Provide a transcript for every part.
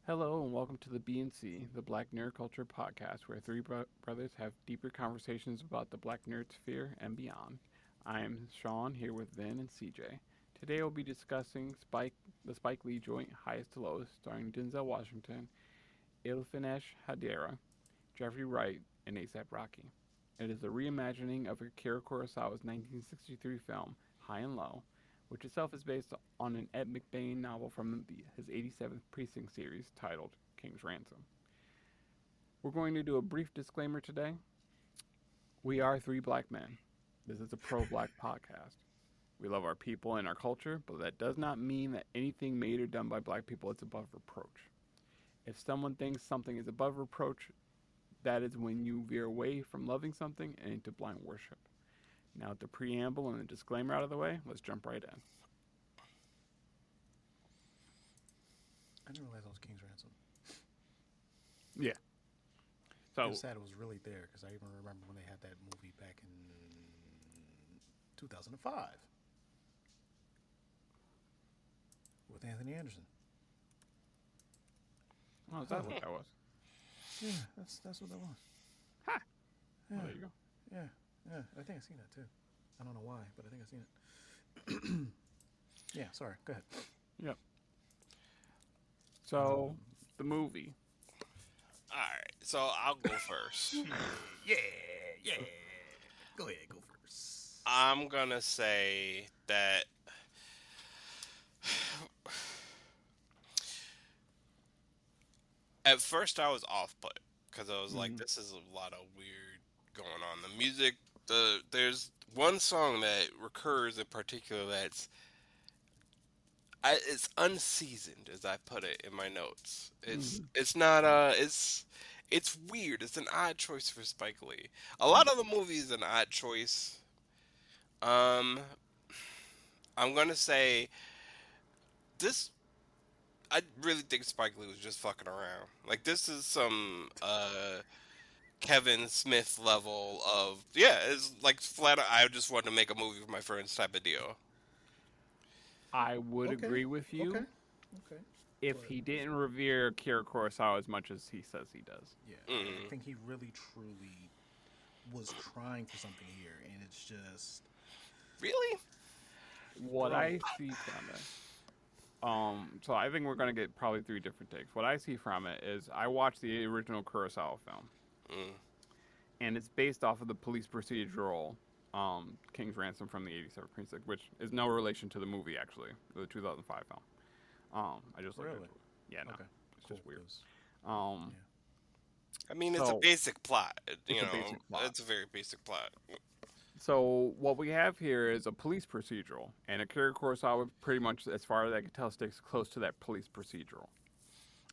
Hello and welcome to the BNC, the Black Nerd Culture Podcast, where three brothers have deeper conversations about the Black nerd sphere and beyond. I am Sean here with Vin and CJ. Today we'll be discussing the Spike Lee joint Highest to Lowest, starring Denzel Washington, Ilfinesh Hadera, Jeffrey Wright, and ASAP Rocky. It is a reimagining of Akira Kurosawa's 1963 film High and Low, which itself is based on an Ed McBain novel from his 87th Precinct series titled King's Ransom. We're going to do a brief disclaimer today. We are three black men. This is a pro black podcast. We love our people and our culture, but that does not mean that anything made or done by black people is above reproach. If someone thinks something is above reproach, that is when you veer away from loving something and into blind worship. Now, with the preamble and the disclaimer out of the way, let's jump right in. I didn't realize that was King's Ransom. Yeah. I So, was sad it was really there because I even remember when they had that movie back in 2005 with Anthony Anderson. oh, is that what that was? Yeah, that's what that was. Ha! Yeah, Oh, there you go. yeah. I think I've seen that too. I don't know why, but I think I've seen it. Yeah, sorry. Go ahead. Yep. So, the movie. All right, so I'll go first. Yeah. Go ahead, go first. I'm gonna say that at first I was off put because I was like, this is a lot of weird going on. The music, there's one song that recurs in particular it's unseasoned, as I put it in my notes. It's not it's weird. It's an odd choice for Spike Lee. A lot of the movies an odd choice. Um, I'm gonna say this. I really think Spike Lee was just fucking around. Like this is some Kevin Smith level of it's like flat. I just wanted to make a movie with my friends type of deal. I would Okay. agree with you Okay. if But he didn't revere Akira Kurosawa as much as he says he does. yeah, I Mm. think he really truly was trying for something here, and it's just, Really? What bro. I see from it, so I think we're gonna get probably three different takes. What I see from it is I watched the original Kurosawa film, Mm. and it's based off of the police procedural King's Ransom from the 87 Precinct, which is no relation to the movie actually, the 2005 film. I just looked Really? into it. Yeah, no, Okay. it's Cool. just weird. 'Cause- Um, I mean, it's a so basic plot. it's a basic plot. It's a very basic plot. So what we have here is a police procedural, and Akira Kurosawa pretty much, as far as I can tell, sticks close to that police procedural,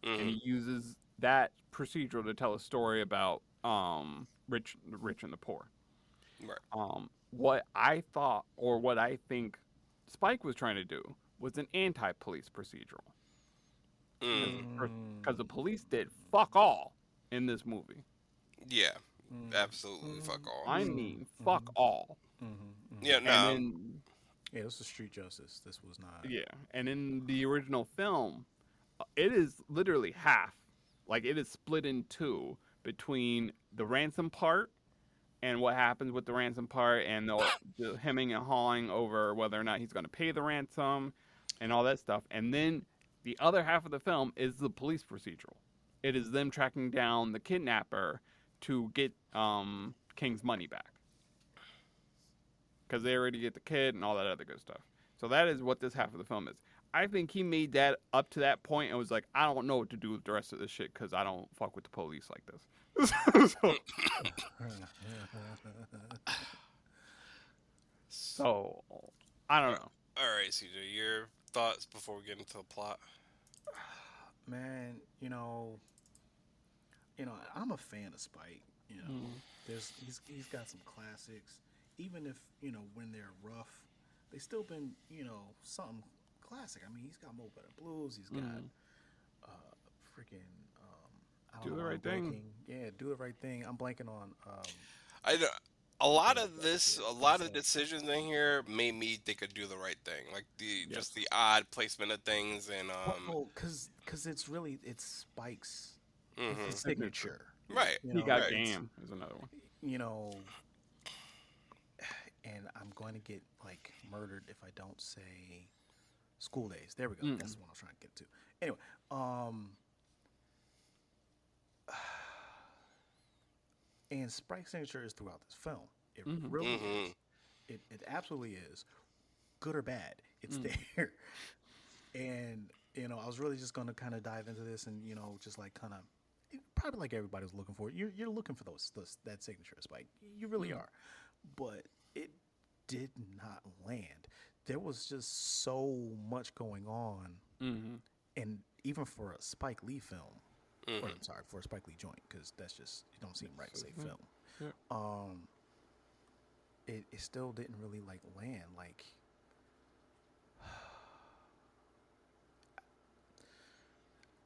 and Mm. he uses that procedural to tell a story about the rich and the poor. Right. What I thought, or what I think, Spike was trying to do was an anti-police procedural, Mm. because the police did fuck all in this movie. Yeah. Mm, Absolutely. Fuck all. I mean, fuck all. Yeah. And No. then Yeah, this was street justice. This was not. yeah, and in the original film, it is literally half. Like it is split in two between the ransom part and what happens with the ransom part and the hemming and hawing over whether or not he's going to pay the ransom and all that stuff. And then the other half of the film is the police procedural. It is them tracking down the kidnapper to get King's money back because they already get the kid and all that other good stuff. So that is what this half of the film is. I think he made that up to that point and was like, I don't know what to do with the rest of this shit because I don't fuck with the police like this. so I don't know. All right, CJ. Your thoughts before we get into the plot? Man, I'm a fan of Spike. He's got some classics. Even if when they're rough, they still been something classic. I mean, he's got Mo Better Blues. He's got freaking I don't Do know the why Right I'm Thing. blanking. Yeah, Do the Right Thing. I'm blanking on I don't. A lot Yeah, of this, yeah, a because lot of decisions in here made me they could do the right thing, like the Yes. just the odd placement of things and well, because it's Spike's, it's his hmm Signature. signature. right, You He know, got right. it's game is another one. you know, and I'm going to get like murdered if I don't say School Days. There we go. That's Mm. the one I was trying to get to. Anyway, and Spike's signature is throughout this film. It Mm-hmm. really hmm is. It absolutely is. Good or bad, it's Mm. there. And I was really just gonna kind of dive into this, and just like kind of probably like everybody was looking for it. You're looking for those that signature Spike. You really Mm. are, but it did not land. There was just so much going on, Mm-hmm. and even for a Spike Lee film, or hmm I'm sorry, for a Spike Lee joint, because that's just it don't seem right to So, say yeah. film. Yeah. Um, it still didn't really like land. Like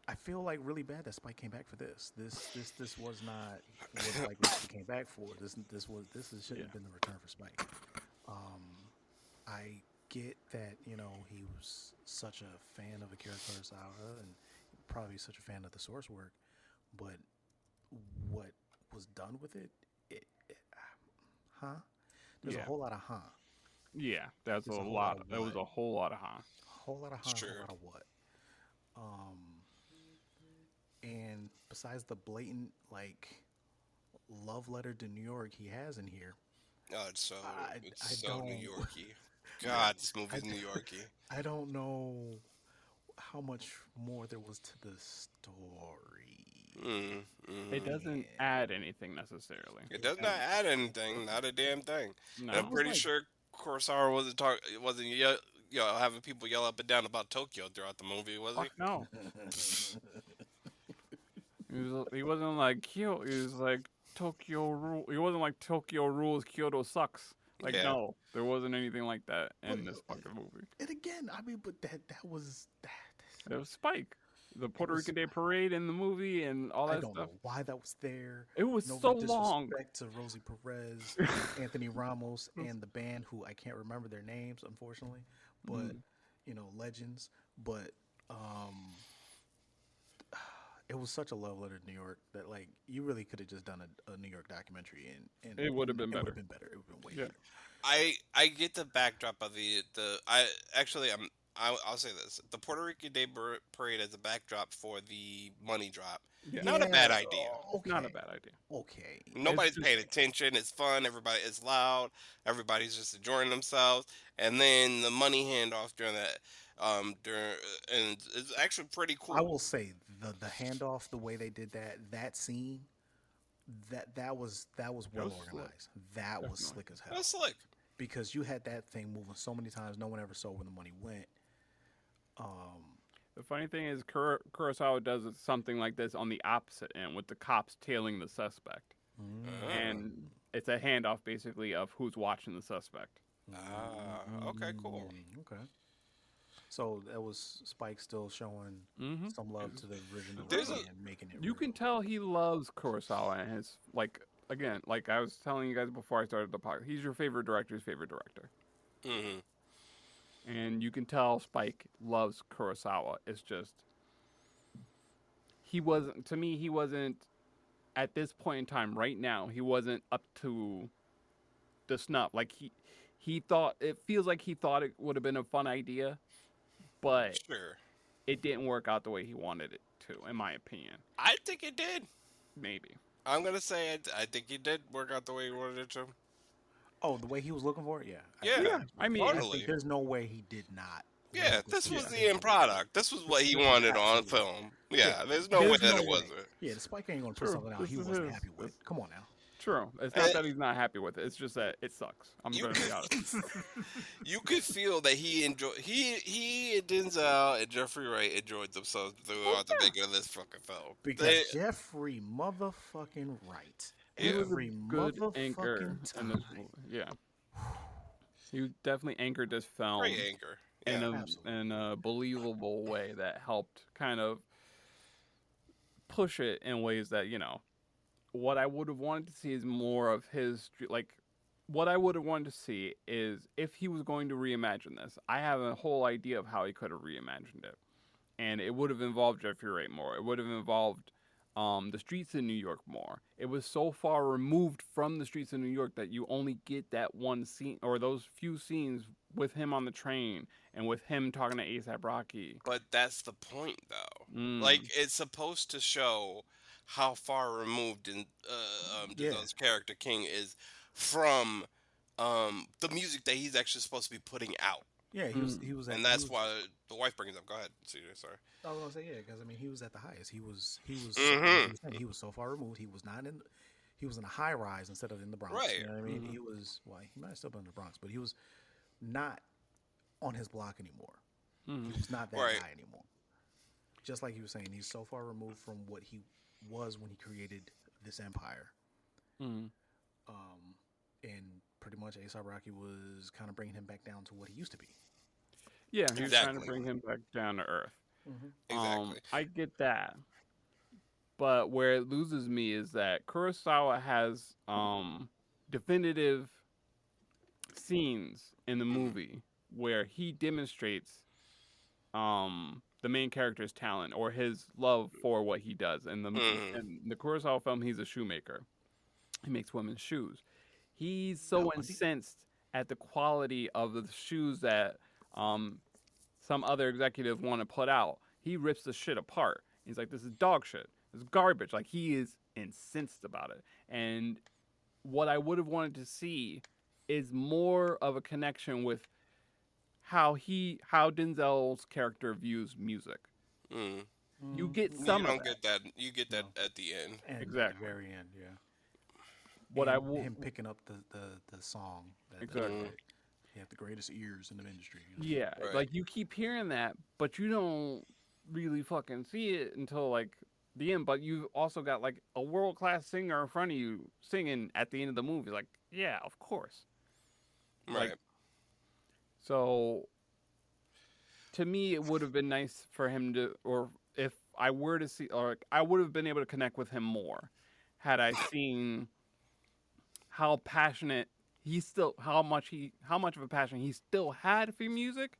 I feel like really bad that Spike came back for this. This was not what Spike Lee came back for. Shouldn't Yeah. have been the return for Spike. Um, I get that he was such a fan of Akira Kurosawa and probably such a fan of the source work, but what was done with it huh? There's a Yeah. whole lot of huh. Yeah. That's a There's a whole lot lot. of That was what. a whole lot of huh. Whole lot of huh. Whole Sure. lot of what. Um, and besides the blatant like love letter to New York he has in here, Oh, I it's I so New don't Yorkie. God, this I, movie's New Yorkie. I don't know how much more there was to the story. It Mm-hmm. doesn't And add anything necessarily. It it, does not add anything, not a damn thing. And I'm it No. was pretty like sure Kurosawa wasn't having people yell up and down about Tokyo throughout the movie, was he? Fuck no. He wasn't like Kyoto. He was like Tokyo rule. He wasn't like Tokyo rules. Kyoto sucks. Like Yeah. no, there wasn't anything like that but in this fucking movie. and again, I mean, but that was that. It was Spike, the It Puerto was Rican Day Parade in the movie, and all I that don't stuff. know why that was there. It was No so long. disrespect to Rosie Perez, Anthony Ramos, and the band who I can't remember their names, unfortunately, but Mm. legends. But um, it was such a love letter to New York that like you really could have just done a New York documentary, and It would have been it would better. have been better. It would have been way Yeah. better. I get the backdrop of the I actually I'll say this: the Puerto Rican Day Parade as a backdrop for the money drop. Yeah. Not a Yeah, bad idea. It's not a okay, bad idea. okay. It's Nobody's just paying attention. It's fun. Everybody, it's loud. Everybody's just enjoying themselves. And then the money handoff during that, and it's actually pretty I cool. will say the handoff, the way they did that scene, that was it well was slick, organized. That was definitely. slick as hell That's slick. because you had that thing moving so many times, no one ever saw where the money went. Um, The funny thing is, Kurosawa does something like this on the opposite end with the cops tailing the suspect, Ah, mm, and it's a handoff basically of who's watching the suspect. okay, cool. okay. So that was Spike still showing Mm-hmm. some love to the original There's a and making it You real. can tell he loves Kurosawa and his like again, like I was telling you guys before I started the podcast. He's your favorite director's favorite director, hmm and you can tell Spike loves Kurosawa. It's just he wasn't to me. He wasn't at this point in time right now. He wasn't up to the snuff. Like he thought it feels like he thought it would have been a fun idea, but Sure. it didn't work out the way he wanted it to, in my opinion. I think it did. Maybe. I'm gonna say I think he did work out the way he wanted it to. Oh, the way he was looking for it, yeah. Yeah, Yeah, I mean, I totally. think there's no way he did not. Yeah, Work with this the was yeah. the end product. This was what he This is wanted on absolutely. film. Yeah, Yeah, there's no way there's that no it way. wasn't. Yeah, the Spike ain't gonna put True. something out This he is wasn't his. happy with. Come on now. True. It's not And that he's not happy with it. It's just that it sucks. I'm you going to be honest. you could feel that he enjoyed he and Denzel and Jeffrey Wright enjoyed themselves Oh throughout the yeah, making of this fucking film. Because Jeffrey motherfucking Wright. he Yeah, was a Every good anchor motherfucking in this time. movie. Yeah, he definitely anchored this film great anchor. in Yeah, Absolutely. a believable way that helped kind of push it in ways that what I would have wanted to see is more of his like what I would have wanted to see is if he was going to reimagine this. I have a whole idea of how he could have reimagined it, and it would have involved Jeffrey Wright more. It would have involved the streets in New York more. It was so far removed from the streets of New York that you only get that one scene or those few scenes with him on the train and with him talking to ASAP Rocky. But that's the point, though. Like, Mm, it's supposed to show how far removed Yeah, Denzel's character King is from the music that he's actually supposed to be putting out. yeah. mm, And that's why the wife brings up. Go ahead, CJ. Sorry. I was gonna say yeah, because I mean he was at the highest. He was like Mm-hmm. you were saying, he was so far removed. He was not in. He was in a high rise instead of in the Bronx. Right. You know what I mean? mm, He was well, he might have still been in the Bronx, but he was not on his block anymore. He mm. was not that Right. guy anymore. Just like you were saying, he's so far removed from what he was when he created this empire. Mm. Um, and pretty much A$AP Rocky was kind of bringing him back down to what he used to be. Yeah, he was trying to Exactly. bring him back down to earth. Exactly. I get that, but where it loses me is that Kurosawa has definitive scenes in the Mm-hmm. movie where he demonstrates the main character's talent or his love for what he does. Mm-hmm. In the Kurosawa film, he's a shoemaker. He makes women's shoes. He's Now, so incensed at the quality of the shoes that um, some other executive want to put out. He rips the shit apart. He's like, "This is dog shit. This is garbage." Like he is incensed about it. And what I would have wanted to see is more of a connection with how Denzel's character views music. Mm. You get You some of don't that. get that. You get that no, at the end. and at the Exactly. very end, yeah. What I And will him picking up the song that exactly. he had the greatest ears in the industry. You know? Yeah, Right. like you keep hearing that, but you don't really fucking see it until like the end. But you've also got like a world class singer in front of you singing at the end of the movie. Like, yeah, of course. Right. Like, so to me, it would have been nice for him to, or if I were to see, or I would have been able to connect with him more had I seen how passionate how much of a passion he still had for music,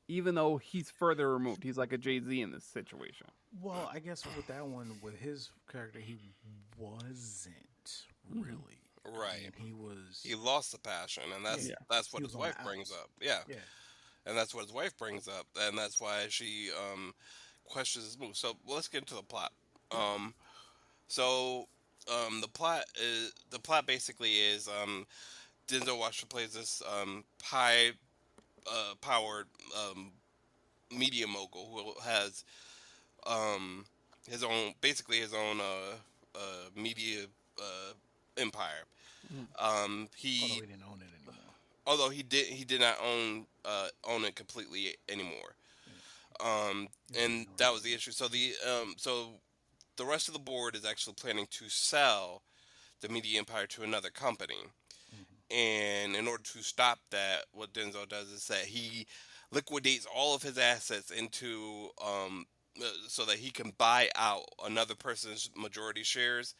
even though he's further removed. He's like a Jay-Z in this situation. Well, I guess with that one, with his character, he wasn't really. Right. And he was. He lost the passion, and Yeah. that's what He his was on the wife brings outs. up. Yeah. Yeah. And that's what his wife brings up, and that's why she questions his move. So let's get into the plot. Um, so the plot basically is Denzel Washington plays this high powered media mogul who has his own media empire. Mm. Although He he didn't own it anymore. although he did not own it completely anymore. He was a And that was minority. the issue. So the rest of the board is actually planning to sell the media empire to another company. Hmm. And in order to stop that, what Denzel does is that he liquidates all of his assets into so that he can buy out another person's majority shares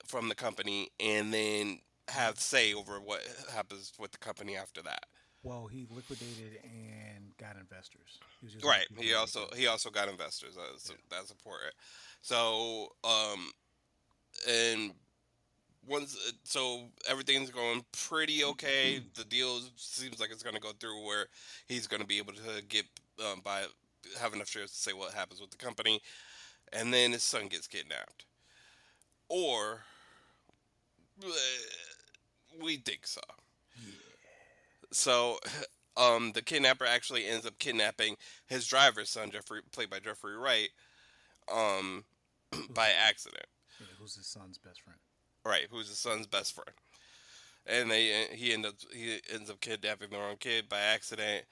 from the company, and then have say over what happens with the company after that. Well, he liquidated and got investors. He was using the Right. people to get the He investors. also got investors. So Yeah. that's important. So and once so everything's going pretty okay. The deal seems like it's going to go through where he's going to be able to get buy have enough shares to say what happens with the company, and then his son gets kidnapped, or we think so. Yeah. So, the kidnapper actually ends up kidnapping his driver's son, Jeffrey, played by Jeffrey Wright, um, Who's by accident. who's his son's best friend? Right, who's his son's best friend, and he ends up kidnapping the wrong kid by accident.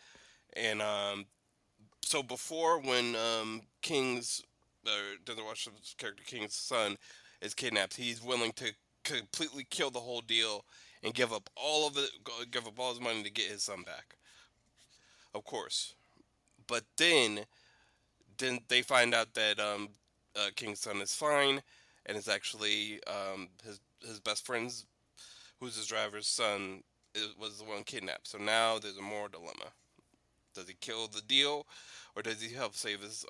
And so before when Denzel Washington's character King's son is kidnapped, he's willing to completely kill the whole deal and give up all his money to get his son back. Of course, but then they find out that King's son is fine, and it's actually his best friend's who's his driver's son, was the one kidnapped. So now there's a moral dilemma. Does he kill the deal, or does he help save his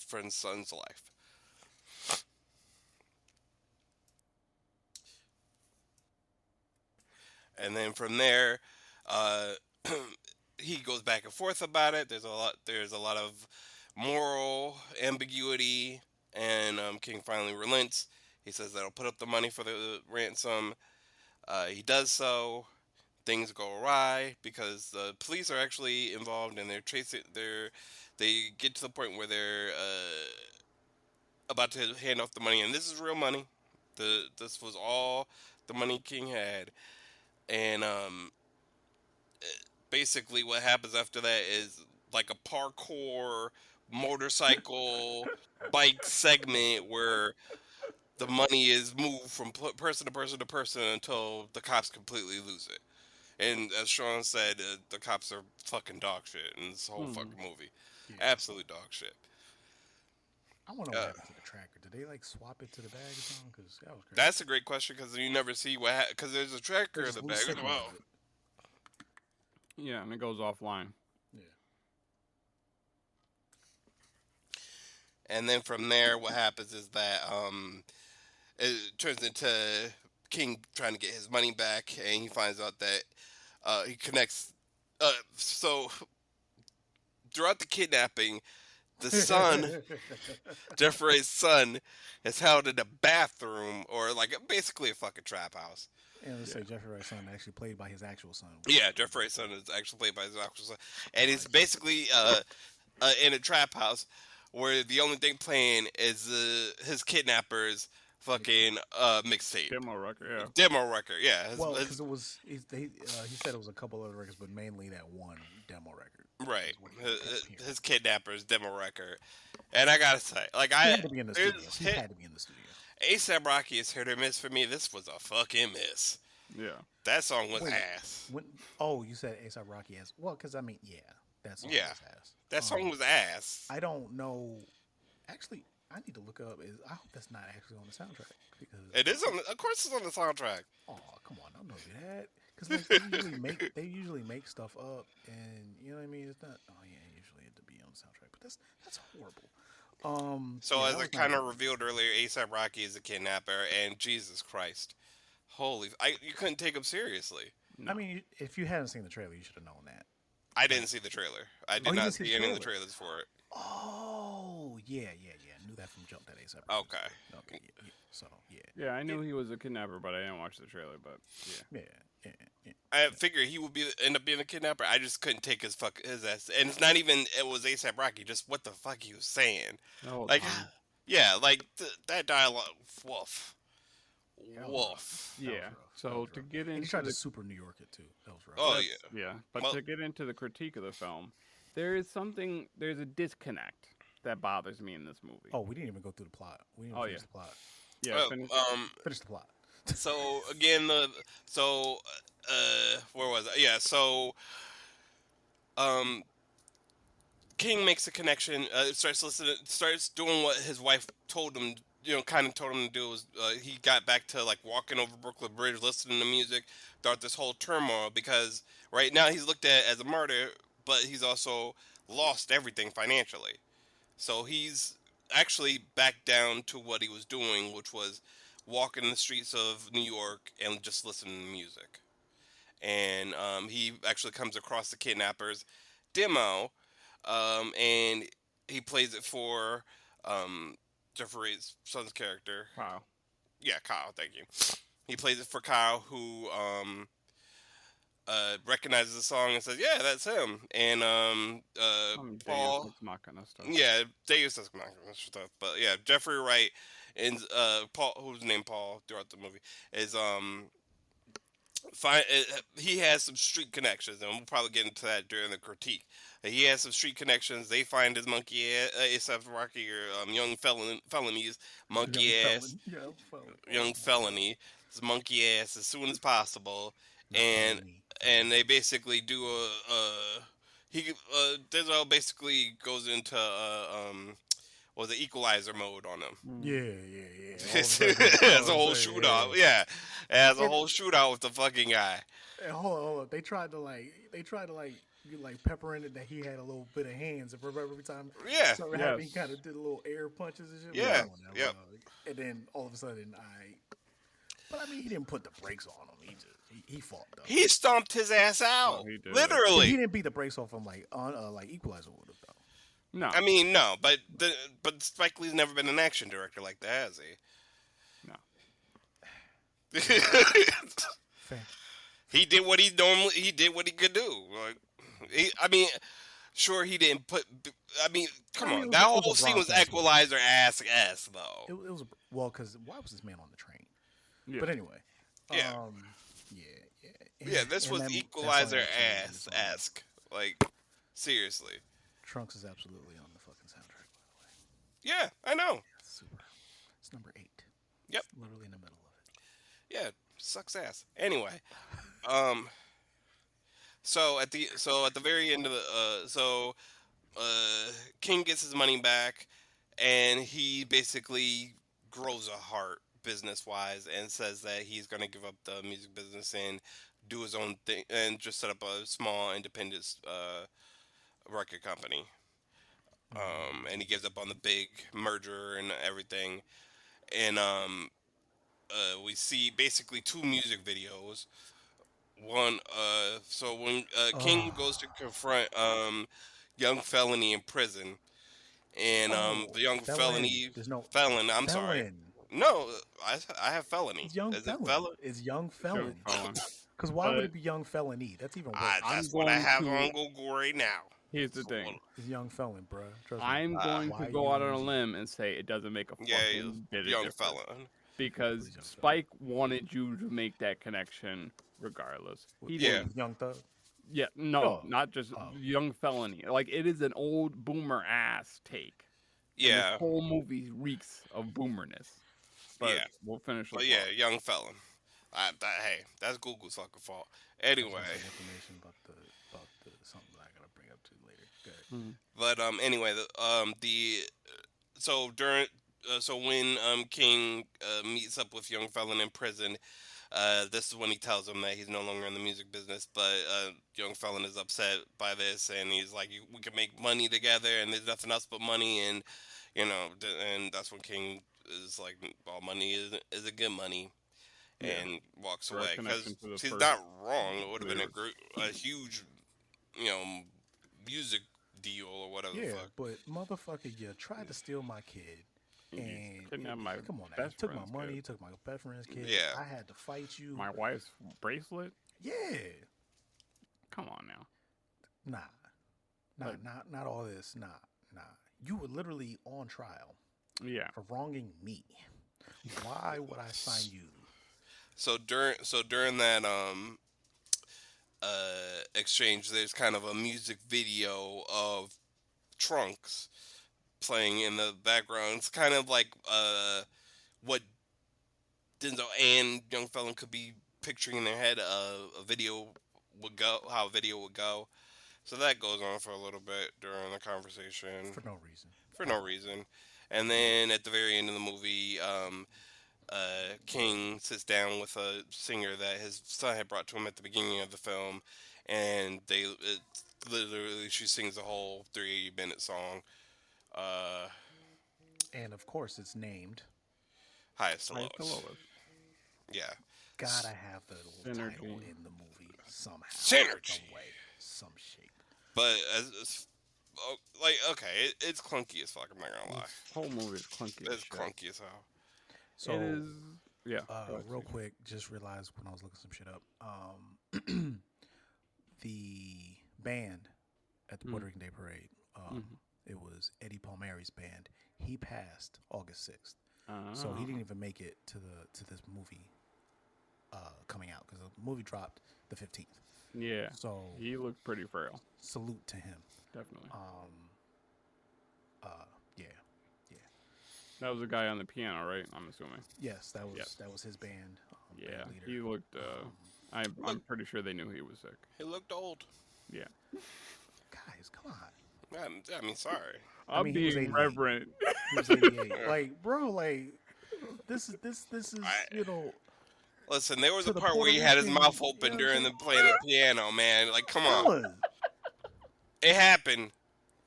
friend's son's life? And then from there, uh, he goes back and forth about it. There's a lot of moral ambiguity, and King finally relents. He says that he'll put up the money for the ransom. He does so. Things go awry because the police are actually involved, and they're chasing. They get to the point where they're about to hand off the money, and this is real money. This was all the money King had, and basically what happens after that is like a parkour motorcycle bike segment where the money is moved from person to person to person until the cops completely lose it. And as Sean said, the cops are fucking dog shit in this whole Hmm. fucking movie. Yeah. Absolute dog shit. I want to know Uh, what happened to the tracker. Did they like swap it to the bag or something? Because that was crazy. that's a great question because you never see because there's a They tracker in just the lose bag. signal Wow. of it. Yeah, and it goes offline. Yeah. And then from there, what happens is that it turns into King trying to get his money back, and he finds out that he connects. So throughout the kidnapping, the son, Jeffrey's son, is held in a bathroom or like basically a fucking trap house. And let's Yeah. say Jeffrey Wright's son actually played by his actual son. Yeah, Jeffrey's son is actually played by his actual son, and it's Right. basically in a trap house where the only thing playing is his kidnappers fucking mixtape. Demo record, yeah. Demo record, yeah. Well, because it was he said it was a couple other records, but mainly that one demo record. Right. is what he kept hearing. His kidnappers demo record. And I gotta say, like He had to be in the studio. there's He hit had to be in the studio. ASAP Rocky is hit or miss for me. This was a fucking miss. Yeah. That song was Wait, ass. When you said A$AP Rocky as well, because I mean, yeah, that song Yeah. was ass. That song was ass. I don't know. Actually, I need to look up. I hope that's not actually on the soundtrack because It is of course it's on the soundtrack. oh come on, don't do that. Because like, they usually make stuff up, and you know what I mean. It's not. Oh yeah, usually it to be on the soundtrack, but that's horrible. So yeah, as that I was kind not of revealed earlier, ASAP Rocky is a kidnapper, and Jesus Christ, you couldn't take him seriously. No. I mean, if you hadn't seen the trailer, you should have known that. I didn't see the trailer. I Oh, did you not didn't see see the any of the trailer? trailers for it. Oh yeah. I knew that from jump. That A$AP. Okay. Okay. Yeah. So yeah. Yeah, I knew he was a kidnapper, but I didn't watch the trailer. But yeah, Yeah. I figured he would end up being a kidnapper. I just couldn't take his ass, and it's not even it was ASAP Rocky. Just what the fuck he was saying, the whole like time. yeah, like that dialogue, woof, That was woof. That was Yeah. rough. That So was to rough. get And he into tried to the super New York it too. That was rough. Oh that's- yeah, yeah, but Well- to get into the critique of the film, there's a disconnect that bothers me in this movie. Oh, we didn't even go through the plot. We didn't Oh, finish yeah. the plot. Yeah, finish Finish the plot. So again, where was I? Yeah, so um, King makes a connection. Starts doing what his wife told him. Kind of told him to do. Was he got back to like walking over Brooklyn Bridge, listening to music throughout this whole turmoil because right now he's looked at as a martyr, but he's also lost everything financially. So he's actually back down to what he was doing, which was walking the streets of New York and just listening to music. And he actually comes across the kidnappers demo, and he plays it for Jeffrey's son's character. wow. Yeah, Kyle. Thank you. He plays it for Kyle, who recognizes the song and says, "Yeah, that's him." And Paul, Deus Ex Machina stuff. yeah, Deus Ex Machina stuff. But yeah, Jeffrey Wright and Paul, who's named Paul throughout the movie, is fine. He has some street connections, and we'll probably get into that during the critique. He has some street connections. They find his monkey ASAP Rocky or felonies, monkey ass, young felony, his monkey ass as soon as possible, and they basically do Denzel basically goes into was the equalizer mode on him. Yeah, Mm. yeah, yeah. It has a whole shootout. Yeah, it has a And, whole shootout with the fucking guy. and hold on. They tried to you like pepper in it that he had a little bit of hands. If remember every time Yeah, something happened, he Yes. kind of did a little air punches and shit. But yeah, whatever. yep. And then all of a sudden, But I mean, he didn't put the brakes on him. He fought though. He stomped his ass Oh, out, he did. But literally. he didn't beat the brakes off him like Equalizer would have though. No. I mean, no, but Spike Lee's never been an action director like that, has No. he? Fair. He did what he did what he could do. Like, I mean, sure he didn't put. I mean, come on, that whole scene was Equalizer ass though. It was because why was this man on the train? Yeah. But anyway, Yeah. yeah. Yeah, this And was that Equalizer song ass actually is esque. Like, seriously. Trunks is absolutely on the fucking soundtrack, by the way. Yeah, I know. It's super. It's number 8. Yep. It's literally in the middle of it. Yeah, sucks ass. Anyway, so at the very end of the King gets his money back, and he basically grows a heart business wise, and says that he's gonna give up the music business and do his own thing, and just set up a small independent record company. And he gives up on the big merger and everything, and we see basically 2 music videos. One, so when King goes to confront young felony in prison, and the young felony There's no felon. I'm sorry. felon. No, I have felony. It's young Is felon. it felon? It's young Young felon. felon. Because why would But- it be young felony? That's even worse. That's I'm what I going have to- on Google right now. Here's the So, thing. It's young felon, bro. Trust me. I'm going why to go you out on a using- limb and say it doesn't make a fucking Yeah, bit of young difference. felon. Because Please, young fella. Spike wanted you to make that connection regardless. He Yeah. didn't- Young thug. Yeah, no, Oh. not just Oh. young felony. Like, it is an old boomer ass take. And Yeah, this whole movie reeks of boomerness. But Yeah. we'll finish with but yeah, young felon. Hey, that's Google's fucking fault. Anyway, Some information about the something that I gotta bring up to later. Go ahead. but anyway, so during so when King meets up with young felon in prison, this is when he tells him that he's no longer in the music business. But young felon is upset by this, and he's like, "We can make money together, and there's nothing else but money." And and that's when King is like, "All money isn't good money." Yeah. And walks Direct away because connection to the he's first not wrong. It would have been lyrics. a huge, music deal or whatever the Yeah, fuck. but motherfucker, you tried to steal my kid. You And kidnapped my come on, now. You best took my friend's money. kid. You took my best friend's kid. Yeah. I had to fight you. My wife's bracelet? Yeah, Come on now. Like- not all this. Nah. You were literally on trial Yeah. for wronging me. Why would I sign you? So during that exchange, there's kind of a music video of Trunks playing in the background. It's kind of like what Denzel and young felon could be picturing in their head a video would go, how a video would go. So that goes on for a little bit during the conversation For no reason. for no reason. And then at the very end of the movie, King sits down with a singer that his son had brought to him at the beginning of the film, and literally she sings the whole 3-minute song. And of course, it's named. Highest to Highest to lowest. lowest. Yeah. Gotta have the little title Synergy. in the movie somehow. Synergy. Some way, some shape. But okay, it's clunky as fuck. I'm not gonna lie. This whole movie is clunky. as It's shit. clunky as hell. So, It is. Yeah. go ahead, real Steve. quick, just realized when I was looking some shit up, the band at the Puerto Rican Day Parade, it was Eddie Palmieri's band. He passed August 6th, so he didn't even make it to this movie coming out because the movie dropped the 15th. Yeah. So He looked pretty frail. salute to him. Definitely. Yeah. That was the guy on the piano, right? I'm assuming. Yes, that was Yep. that was his band. Yeah. Band leader. He looked. I'm pretty sure they knew he was sick. He looked old. Yeah. Guys, come on. I mean, sorry. I I'm mean, he was being 88. reverent. He was 88. Like, bro, like this is I, you know listen, there was to a the part where Puerto he had his Rican. mouth You know open what I'm during saying? the playing the piano, man. Like, come on, Fellas, it happened.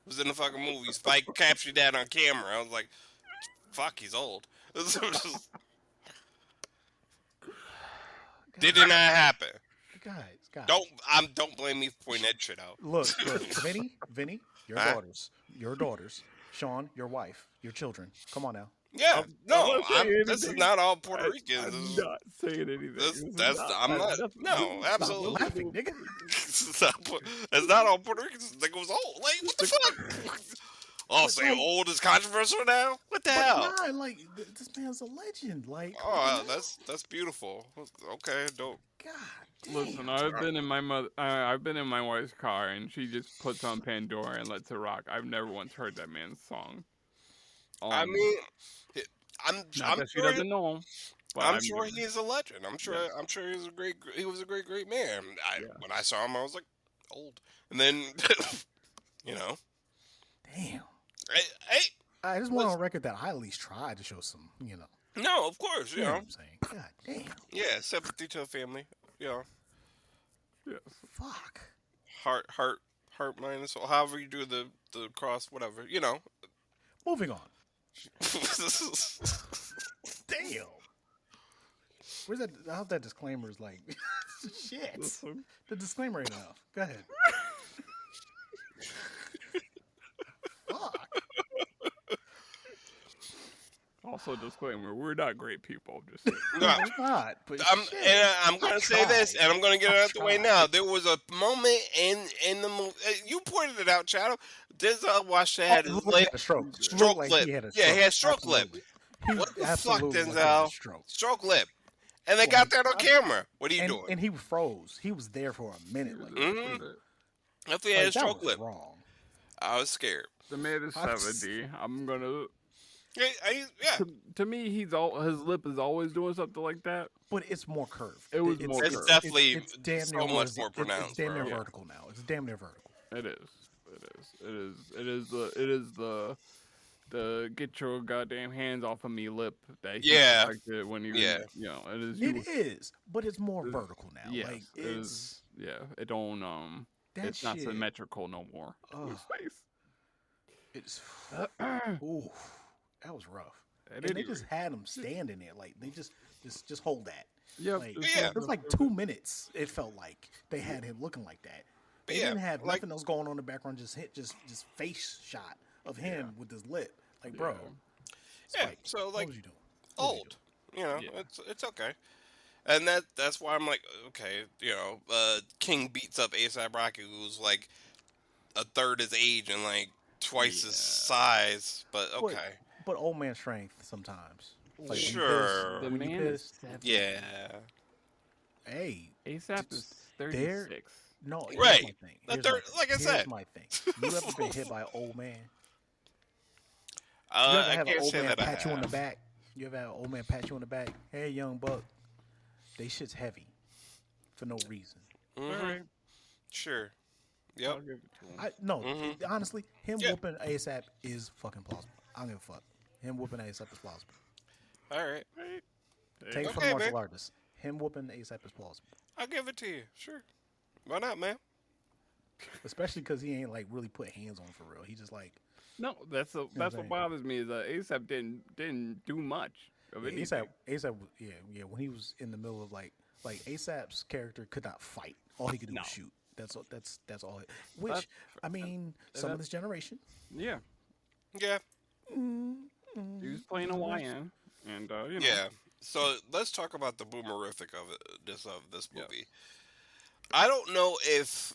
It was in the fucking movie. Spike captured that on camera. I was like, fuck, he's old. Did it guys, not happen? guys. Don't blame me for pointing that shit out. Look, Vinny, Huh? your daughters, Sean, your wife, your children. Come on now. Yeah, I'm no, not saying this is anything. not all Puerto Ricans. I'm not saying anything. This is That's not. I'm not. This No, is Stop nothing absolutely. to do laughing, with nigga. Puerto Rican. It's not all Puerto Ricans. Think it was old. Like, what the fuck? Oh, But say like, old is controversial now? What the but hell? nah, like this man's a legend. Like, come on Oh, now. that's beautiful. Okay, don't. God Listen, damn. I've been in my wife's car, and she just puts on Pandora and lets it rock. I've never once heard that man's song. I mean, Not I'm that she sure. doesn't know him, but I'm I've sure never. he is a legend. I'm sure. Yeah, I'm sure he was a great man. yeah. When I saw him, I was like old, and then you know, Damn. hey, I just want listen, on record that I at least tried to show some, no, of course, you know what I'm saying. God damn. yeah, sympathy to the family, you know, Yes. Fuck. heart, mind, and soul. However you do the cross, whatever, you know. Moving on. Damn. Where's that? I hope that disclaimer is like, shit. Listen. The disclaimer ain't enough. Go ahead. Fuck. Also, disclaimer: we're not great people. Just saying. No, It's not. But shit. I'm I gonna say this, tried. and I'm gonna get it I out the way tried. now. There was a moment in the movie. You pointed it out, Shadow. Denzel Washington had It his looked like he lip, had a stroke. It looked stroke like lip. he had a Yeah, stroke. he had stroke lip. Absolutely. He What the fuck, absolutely looked like he had a Denzel? stroke. Stroke lip. And they got Like, that on camera. What are you doing? and he froze. He was there for a minute. Like, Mm-hmm. If he had a like that stroke was lip, wrong. I was scared. the man is I was- 70. I'm gonna. Yeah. To me, his lip is always doing something like that. But it's more curved. It was It's- more It's curved. definitely it's damn so near much horizontal. more pronounced, It's damn near bro. Yeah. vertical now. It's damn near vertical. It is. It is the get your goddamn hands off of me lip that he Yeah. affected when he was, Yeah. you know, it is. It is, but it's more It's- vertical now. Yes, Like it it's is. Yeah, it don't that it's not shit. symmetrical no more. Ugh. His face. It's It ooh, that was rough. And is. they just had him standing there, like they just hold that. Yep, Like, it's Yeah. it was like 2 minutes. It felt like they had him looking like that. They Yeah, didn't have like- nothing else going on in the background. Just face shot of him with his lip. Like, bro, Yeah, Spike, so, what like, was you doing? What was you Old. You know, Yeah. it's okay. And that's why I'm like, okay, you know, King beats up ASAP Rocky, who's like a third his age and like twice his Yeah. size. But doing? okay, But old man strength sometimes. Like, when you Sure. The when you man is pissed, 70. yeah, hey, ASAP is there- 36. no, here's Right. my thing. The Here's third- my thing. like I Here's said. my thing. You ever been hit by an old man? You I ever have an can't old say man that I pat you on the have. back? You ever have an old man pat you on the back? Hey, young buck. They shit's heavy for no reason. Mhm. All right. Sure. I'll Yep. give it to him. No, Mhm. honestly, him Yeah. whooping ASAP is fucking plausible. I don't give a fuck. Him whooping ASAP is plausible. All right. Right. Take it from Okay, martial man. artists. Him whooping ASAP is plausible. I'll give it to you. Sure. Why not, man? Especially because he ain't like really put hands on for real. He just like No, that's I'm what saying? bothers me is that ASAP didn't do much of anything. ASAP. Yeah. When he was in the middle of like ASAP's character could not fight. All he could do No. was shoot. That's all. Which That's- I mean, some of this generation. Yeah, Yeah. he was playing a YN, and you know. Yeah. So let's talk about the boomerific of this Yeah. movie. I don't know if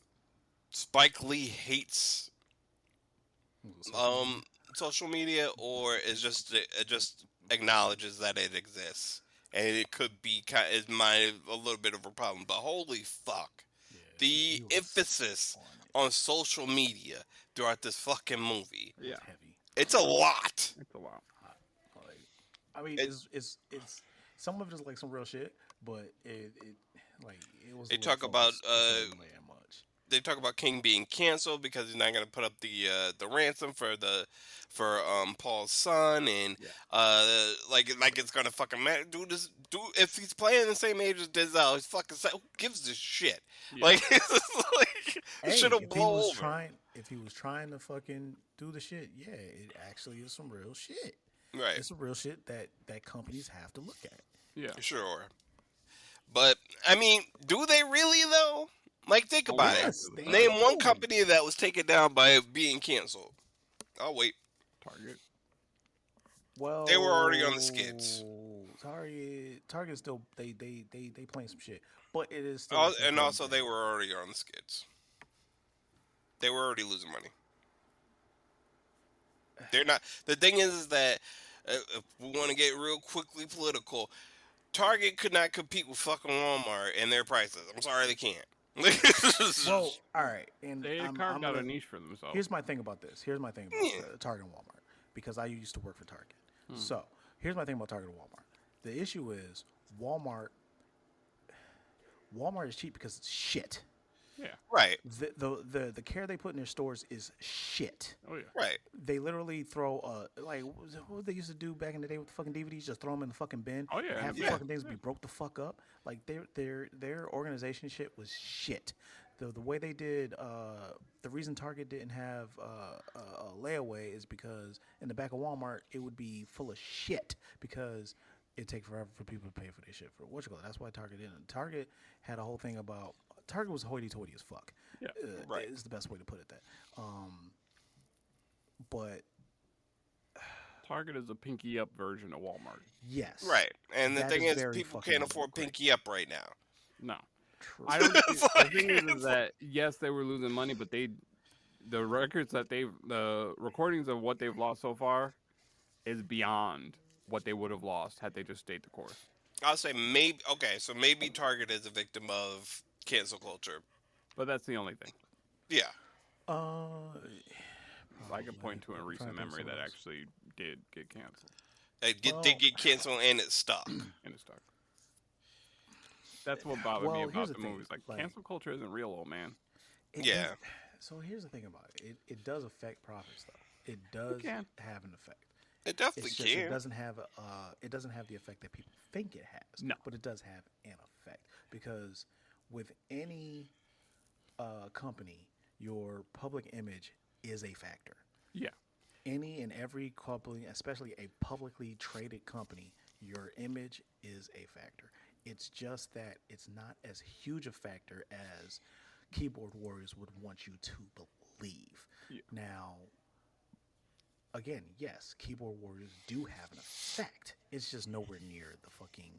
Spike Lee hates social media or is just it just acknowledges that it exists, and it could be a little bit of a problem. But holy fuck, the he was emphasis on on social media throughout this fucking movie, Yeah, It's heavy. it's a lot. it's a lot. Like, I mean, it's some of it is like some real shit, but it was. They a little talk about, focused. It wasn't really that much. they talk about King being canceled because he's not going to put up the ransom for Paul's son, and Yeah. like it's gonna fucking matter. Dude, if he's playing the same age as Denzel, he's fucking who gives a shit? Yeah. Like, like Hey, should have if he blown was over. trying to fucking do the shit, yeah, it actually is some real shit. Right, It's some real shit that companies have to look at. Yeah. sure. But I mean, do they really though? Like, think Oh, about yeah. it. Yes, they Name one do. company that was taken down by being canceled. I'll wait. Target. Well, They were already on the skids. Target is still they playing some shit, but it is still. And also, they were already on the skids. They were already losing money. They're not. The thing is that if we want to get real quickly political, Target could not compete with fucking Walmart and their prices. I'm sorry, they can't. Well, all right, and They I'm carved out a gonna- niche for themselves. Here's my thing about this. Here's my thing about Yeah. Target and Walmart, because I used to work for Target. So here's my thing about Target and Walmart. The issue is Walmart. Walmart is cheap because it's shit. Yeah. right, The care they put in their stores is shit. Oh yeah. right. They literally throw like what they used to do back in the day with the fucking DVDs, just throw them in the fucking bin. Oh, yeah, and have yeah. the fucking things be broke the fuck up. Like their organization shit was shit. The way they did the reason Target didn't have a layaway is because in the back of Walmart it would be full of shit because it'd take forever for people to pay for their shit for what you call it. That's why Target didn't. Target had a whole thing about Target was hoity-toity as fuck. Yeah. Right. Is the best way to put it. That, but Target is a pinky up version of Walmart. yes, Right. And the That thing is is, very people fucking can't afford great. Pinky Up right now. No. True. I don't. It's The like- thing is it's that yes, they were losing money, but the recordings of what they've lost so far, is beyond what they would have lost had they just stayed the course. I'll say maybe. Okay, so maybe Target is a victim of cancel culture. But that's the only thing. Yeah. I could point to a I'm recent trying to think memory that something else. actually did get canceled Did get canceled and it stuck. and it stuck. That's what bothered me Well, here's about the the thing, movies. Like, like- cancel culture isn't real, old man. Yeah. So here's the thing about it. It does affect profits though. It does can. have an effect. It definitely It's just can. it doesn't have the effect that people think it has. No. But it does have an effect because with any company, your public image is a factor. Yeah. Any and every company, especially a publicly traded company, your image is a factor. It's just that it's not as huge a factor as keyboard warriors would want you to believe. Yeah. Now, again, yes, keyboard warriors do have an effect. It's just nowhere near the fucking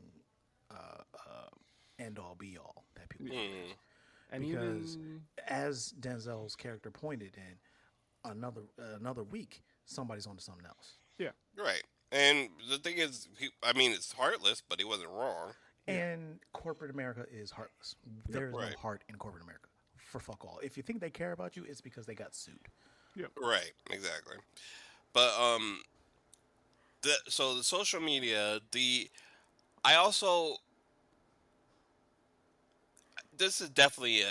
end all be all that people think it is. And Because even as Denzel's character pointed in another week, somebody's onto something else. yeah, Right. And the thing is, I mean, it's heartless, but he wasn't wrong. And corporate America is heartless. There is Right. no heart in corporate America. For fuck all. If you think they care about you, it's because they got sued. Right. Exactly. But so the social media, I also. This is definitely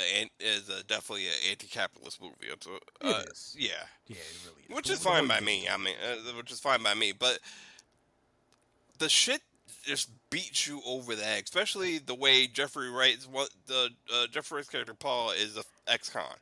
definitely an anti-capitalist movie. It is. Yeah, Yeah, it really is. which But is what fine do by you me. think? I mean, which is fine by me. But the shit just beats you over the head, especially the way Jeffrey Wright's Jeffrey Wright's character Paul is a ex-con,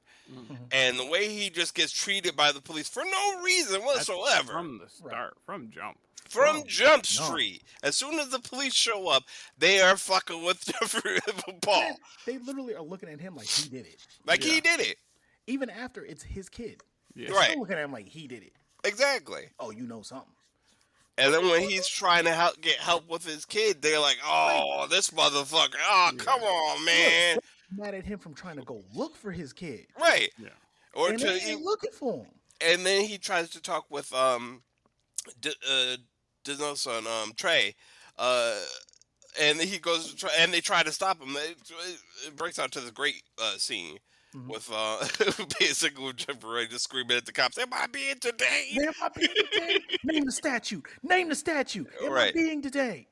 and the way he just gets treated by the police for no reason whatsoever. from the start, from jump. From Jump no. Street, as soon as the police show up, they are fucking with Jeffrey Paul. They literally are looking at him like he did it. Like he did it. Even after it's his kid. Yeah. They're Right. still looking at him like he did it. Exactly. Oh, you know something. And then when he's trying to get help with his kid, they're like, "Oh, this motherfucker! Oh, come on, man!" Mad at him from trying to go look for his kid. Right. Yeah. Or And they ain't looking for him. and then he tries to talk with Denzel's son, Trey, and he goes to try, and they try to stop him. It breaks out to this great scene with basically with Jeffrey Wright just screaming at the cops, "Am I being detained?" Am I being today? Name the statute. Name the statute. Am I Right. being today?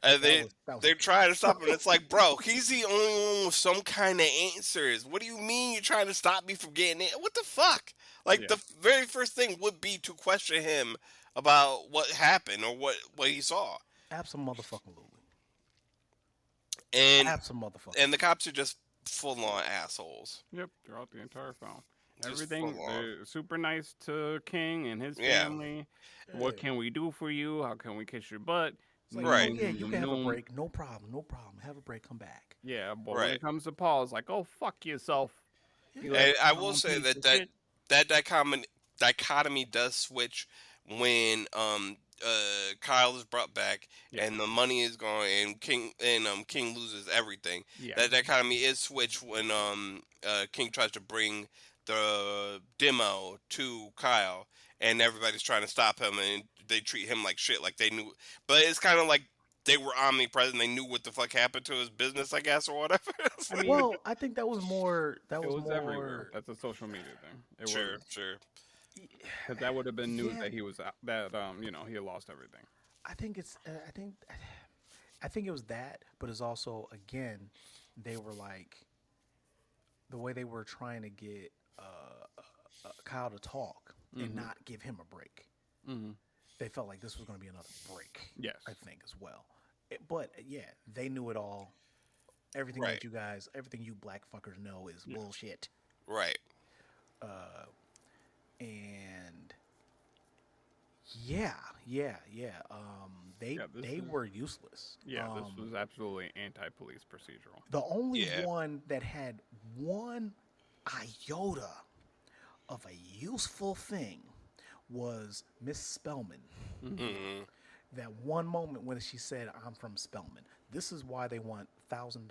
And That was they're trying to stop him. It's like, bro, he's the only one with some kind of answers. What do you mean you're trying to stop me from getting it? What the fuck? Like Yeah. the very first thing would be to question him about what happened or what he saw. Absolutely. And Absolutely. the cops are just full on assholes. Yep. Throughout the entire film. Just full Everything. on. They're super nice to King and his Yeah. family. What Yeah. can we do for you? How can we kiss your butt? It's like, Right. oh yeah, you can have a Noom. break. No problem. No problem. Have a break. Come back. Yeah, but when Right. it comes to Paul, it's like, oh, fuck yourself. You Yeah. like And I your will own say piece that of shit. that dichotomy does switch when Kyle is brought back Yeah. and the money is gone and King loses everything. Yeah. That dichotomy is switched when King tries to bring the demo to Kyle and everybody's trying to stop him and they treat him like shit, like they knew. But it's kind of like they were omnipresent. They knew what the fuck happened to his business, I guess, or whatever. It's I like, mean, Well, I think that was more. That it was was everywhere. more. That's a social media thing. It sure, was sure. because that would have been news Yeah. that he was that he had lost everything. I think it's. I think it was that, but it's also again, they were like the way they were trying to get Kyle to talk and not give him a break. Mm-hmm. They felt like this was going to be another break. Yes. I think as well. But yeah, they knew it all. Everything Right. everything you black fuckers know is bullshit. Right. And yeah. Yeah, this They is- were useless. Yeah, this was absolutely anti-police procedural. The only Yeah. one that had one iota of a useful thing was Miss Spellman. Hmm. That one moment when she said, "I'm from Spellman." This is why they want thousand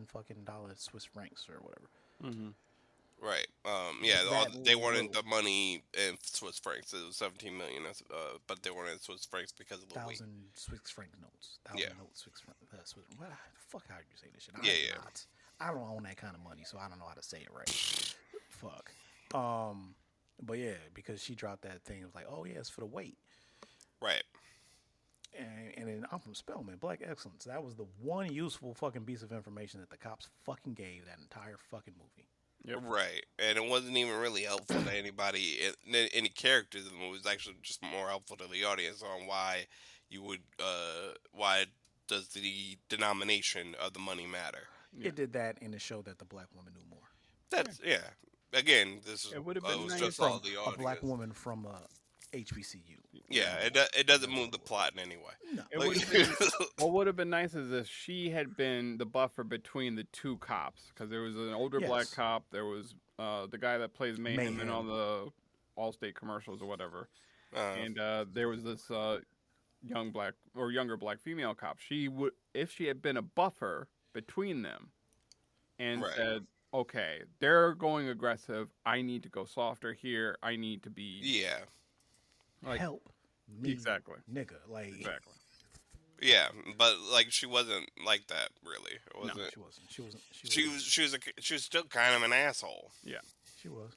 fucking dollars Swiss francs or whatever. Mm-hmm. Right. Yeah. That They wanted little- the money in Swiss francs. It was 17 million. But they wanted Swiss francs because of the weight. Thousand Swiss franc notes. Yeah. Notes Swiss franc. What the fuck? How do you say this shit? Yeah, yeah. I don't own that kind of money, so I don't know how to say it right. Fuck. But yeah, because she dropped that thing, it was like, oh yeah, it's for the weight. Right. And then I'm from Spellman, Black Excellence. That was the one useful fucking piece of information that the cops fucking gave that entire fucking movie. Yep. Right. And it wasn't even really helpful to anybody, any characters in the movie. It was actually just more helpful to the audience on why why does the denomination of the money matter? Yeah. It did that in the show that the black woman knew more. That's yeah. Again, this is It would've been was nice just from all the A audience. black woman from HBCU. Yeah, it doesn't move the plot in any way. No. It Like- would've been, what would have been nice is if she had been the buffer between the two cops, because there was an older black Yes. cop. There was the guy that plays Mayhem in all Mayhem. the Allstate commercials or whatever, Uh, and there was this younger black female cop. She would, if she had been a buffer between them, and Right. said, "Okay, they're going aggressive. I need to go softer here. I need to be yeah, like Help me, exactly, nigga. Like, exactly." yeah, but like she wasn't like that really. It no, wasn't. she wasn't. She wasn't. She was still kind of an asshole, Yeah, She was.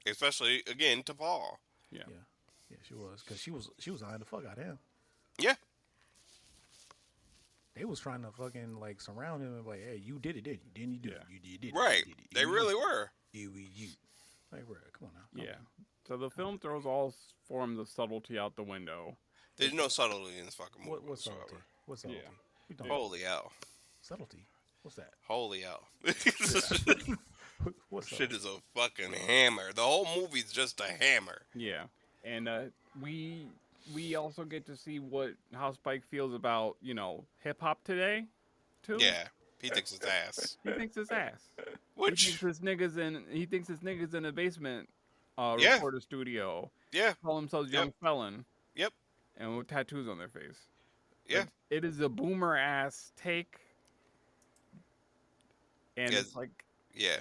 especially again to Paul. yeah, Yeah. Yeah, she was. Because she was eyeing the fuck out of him. Yeah, They was trying to fucking like surround him and be like, hey, you did it, didn't you? Didn't you do Yeah. it? You did it. right. You did it. They You really did were. it. You. Like, bro, come on now. yeah. So the film throws all forms of subtlety out the window. There's no subtlety in this fucking movie. What's whatsoever. subtlety? What's subtlety? Yeah. We talking about Holy hell! subtlety. What's that? Holy hell! What's Shit subtlety? is a fucking hammer. The whole movie's just a hammer. Yeah, and we also get to see how Spike feels about hip hop today, too. Yeah, he thinks his ass. He thinks his ass. Which, He thinks his niggas in the basement Yeah. recorder studio yeah, call themselves young felon yep, and with tattoos on their face. yeah. Like, it is a boomer ass take, and Yeah, it's like Yeah,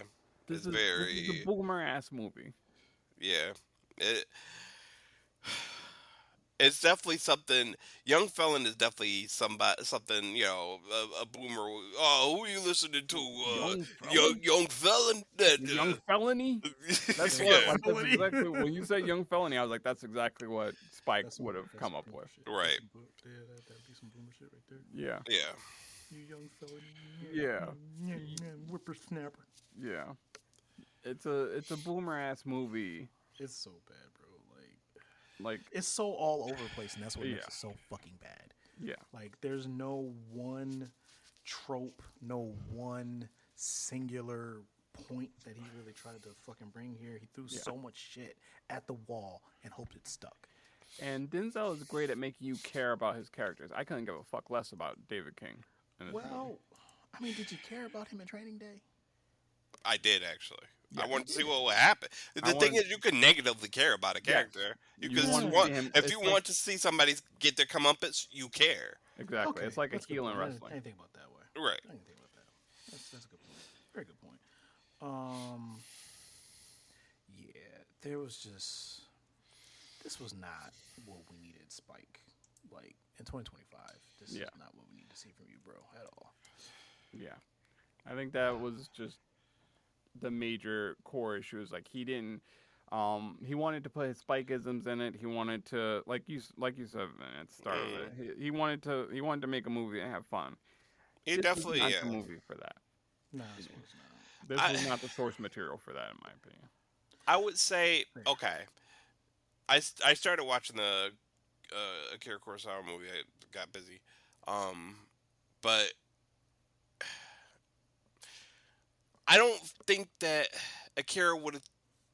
this it's is a boomer ass movie. yeah. It, it's definitely something. Young Felon is definitely something. A boomer. Oh, who you listening to? Young Young felon, Young Felon. That. young felony. That's Young what Yeah. like. That's felony. exactly when you said young felony. I was like, that's exactly what Spike That's some would have that's come some up boomer with. shit. Right. That'd be some boomer shit right there. Yeah, Yeah. You young felony. yeah, Whippersnapper. yeah. It's a boomer ass movie. It's so bad, bro. Like, It's so all over the place, and that's what yeah, makes it so fucking bad. yeah, Like, there's no one trope, no one singular point that he really tried to fucking bring here. He threw yeah. so much shit at the wall and hoped it stuck. And Denzel is great at making you care about his characters. I couldn't give a fuck less about David King in this movie. Well, I mean, did you care about him in Training Day? I did actually. Yeah, I wanted to see did. what would happen. I The thing wanted. is, you can negatively care about a Yes, character. You you can want to Yeah. see him. if you It's like want to see somebody get their comeuppance, you care. exactly. Okay, It's like a that's a good heel in point. I wrestling. didn't think about it that way. Right. I didn't think about that. That's a good point. Very good point. Yeah, there was just this was not what we needed, Spike. Like in 2025, this Yeah. is not what we need to see from you, bro, at all. Yeah, I think that was just the major core issue. Is like he didn't. He wanted to put his Spikeisms in it. He wanted to, like you said at the start of it. He wanted to make a movie and have fun. It This is definitely, not yeah. the movie for that. Nah, this was not. This I was not the source material for that, in my opinion. I would say Fair. okay. I started watching the Akira Kurosawa movie. I got busy, but I don't think that Akira would have.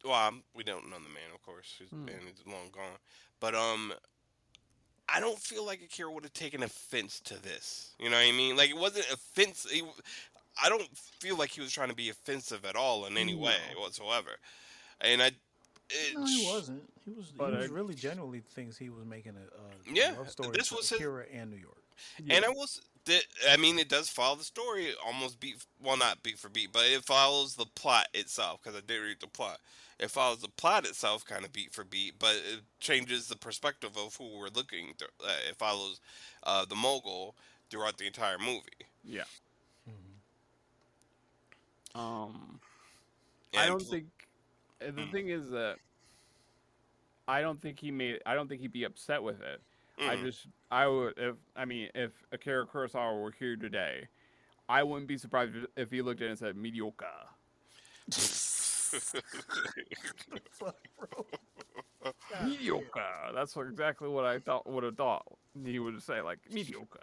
Well, we don't know the man, of course. He's Hmm. been he's long gone, but I don't feel like Akira would have taken offense to this. You know what I mean? Like it wasn't offensive. I don't feel like he was trying to be offensive at all in any way No, whatsoever. And it, No, he wasn't. He was. but He was really genuinely thinks he was making a yeah, love story this to was his. Akira and New York. And yeah, I mean, it does follow the story almost well, not beat for beat, but it follows the plot itself because I did read the plot. It follows the plot itself kind of beat for beat, but it changes the perspective of who we're looking through. It follows the mogul throughout the entire movie. yeah. Mm-hmm. I And don't think. The thing is that I don't think he'd be upset with it. I would, if Akira Kurosawa were here today, I wouldn't be surprised if he looked at it and said mediocre. Fuck, bro. God Mediocre. That's exactly what I would have thought he would say, like mediocre.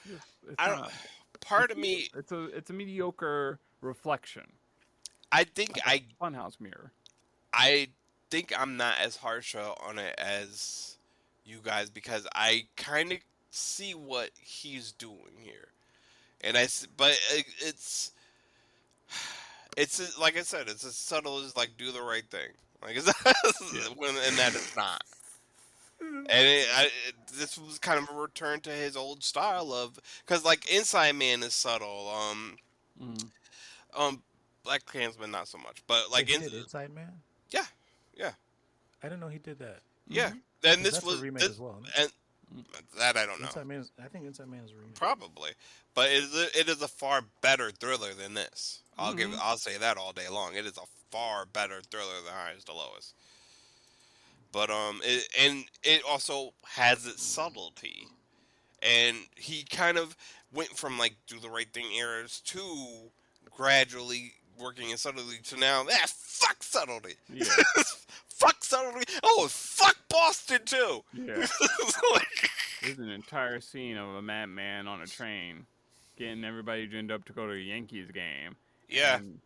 It's I don't. not. Part of me, It's a mediocre reflection, I think like a funhouse mirror. I think I'm not as harsh on it as you guys because I kind of see what he's doing here, but like I said, it's as subtle as like do the right thing, like it's Yeah. and that it's not. And this was kind of a return to his old style of because like Inside Man is subtle, Mm. Black Klansman not so much, but Like like he did Inside Man. yeah, yeah, I didn't know he did that. yeah. Mhm. And 'Cause this that's was a remake this, as well. Isn't it? and that I don't know. Inside Man. I think Inside Man is a remake. Probably, but it is a far better thriller than this. Mhm. I'll say that all day long. It is a far better thriller than Highest to Lowest. But it also has its subtlety, and he kind of went from like do the right thing eras to gradually working in subtlety to now fuck subtlety, Yeah. fuck subtlety. Oh, fuck Boston too. Yeah. Like, There's an entire scene of a madman on a train getting everybody ginned up to go to a Yankees game. yeah. And